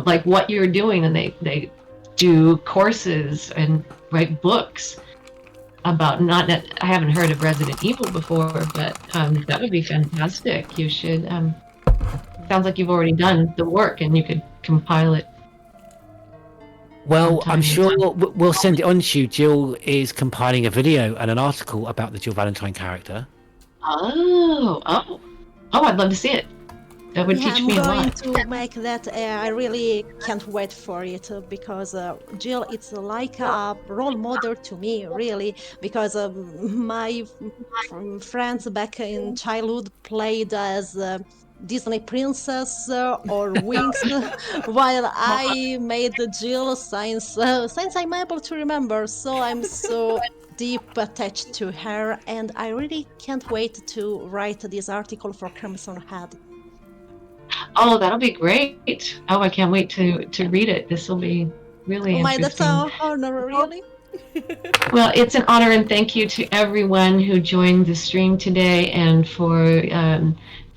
like what you're doing, and they do courses and write books about I haven't heard of Resident Evil before, but that would be fantastic. You should. Sounds like you've already done the work, and you could compile it. Well, I'm sure we'll send it on to you. Jill is compiling a video and an article about the Jill Valentine character. Oh! I'd love to see it. That would teach me a lot. I'm going to make that. I really can't wait for it because Jill, it's like a role model to me, really, because my friends back in childhood played as Disney princess or Winx, while I made Jill since I'm able to remember. So I'm so deep attached to her, and I really can't wait to write this article for Crimson Head. Oh, that'll be great. Oh, I can't wait to read it. This will be really interesting. That's an honor, really. Well, it's an honor, and thank you to everyone who joined the stream today and for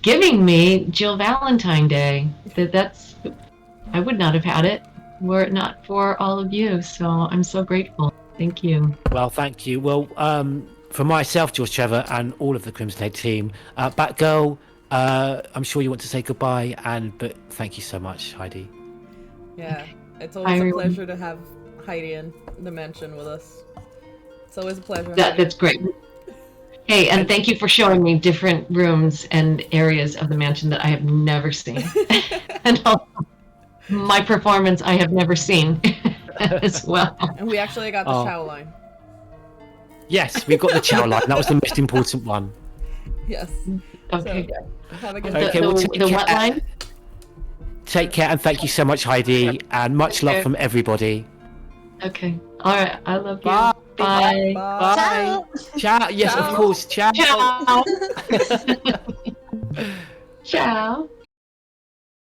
giving me Jill Valentine Day. I would not have had it were it not for all of you. So I'm so grateful. Thank you. Well, thank you. Well, for myself, George Trevor, and all of the Crimson Head team, Batgirl, I'm sure you want to say goodbye, but thank you so much, Heidi. Yeah, it's always a pleasure to have Heidi in the mansion with us. It's always a pleasure. That's great. Hey, and thank you for showing me different rooms and areas of the mansion that I have never seen. And also, my performance I have never seen as well. And we actually got the Chow line. Yes, we've got the Chow line. That was the most important one. Yes. Okay. So, have a good Okay, well, the what line? Take care, and thank you so much, Heidi, and much love from everybody. Okay. All right. I love you. Bye. Bye. Bye. Ciao. Yes, Ciao. of course. Ciao. Ciao. Ciao.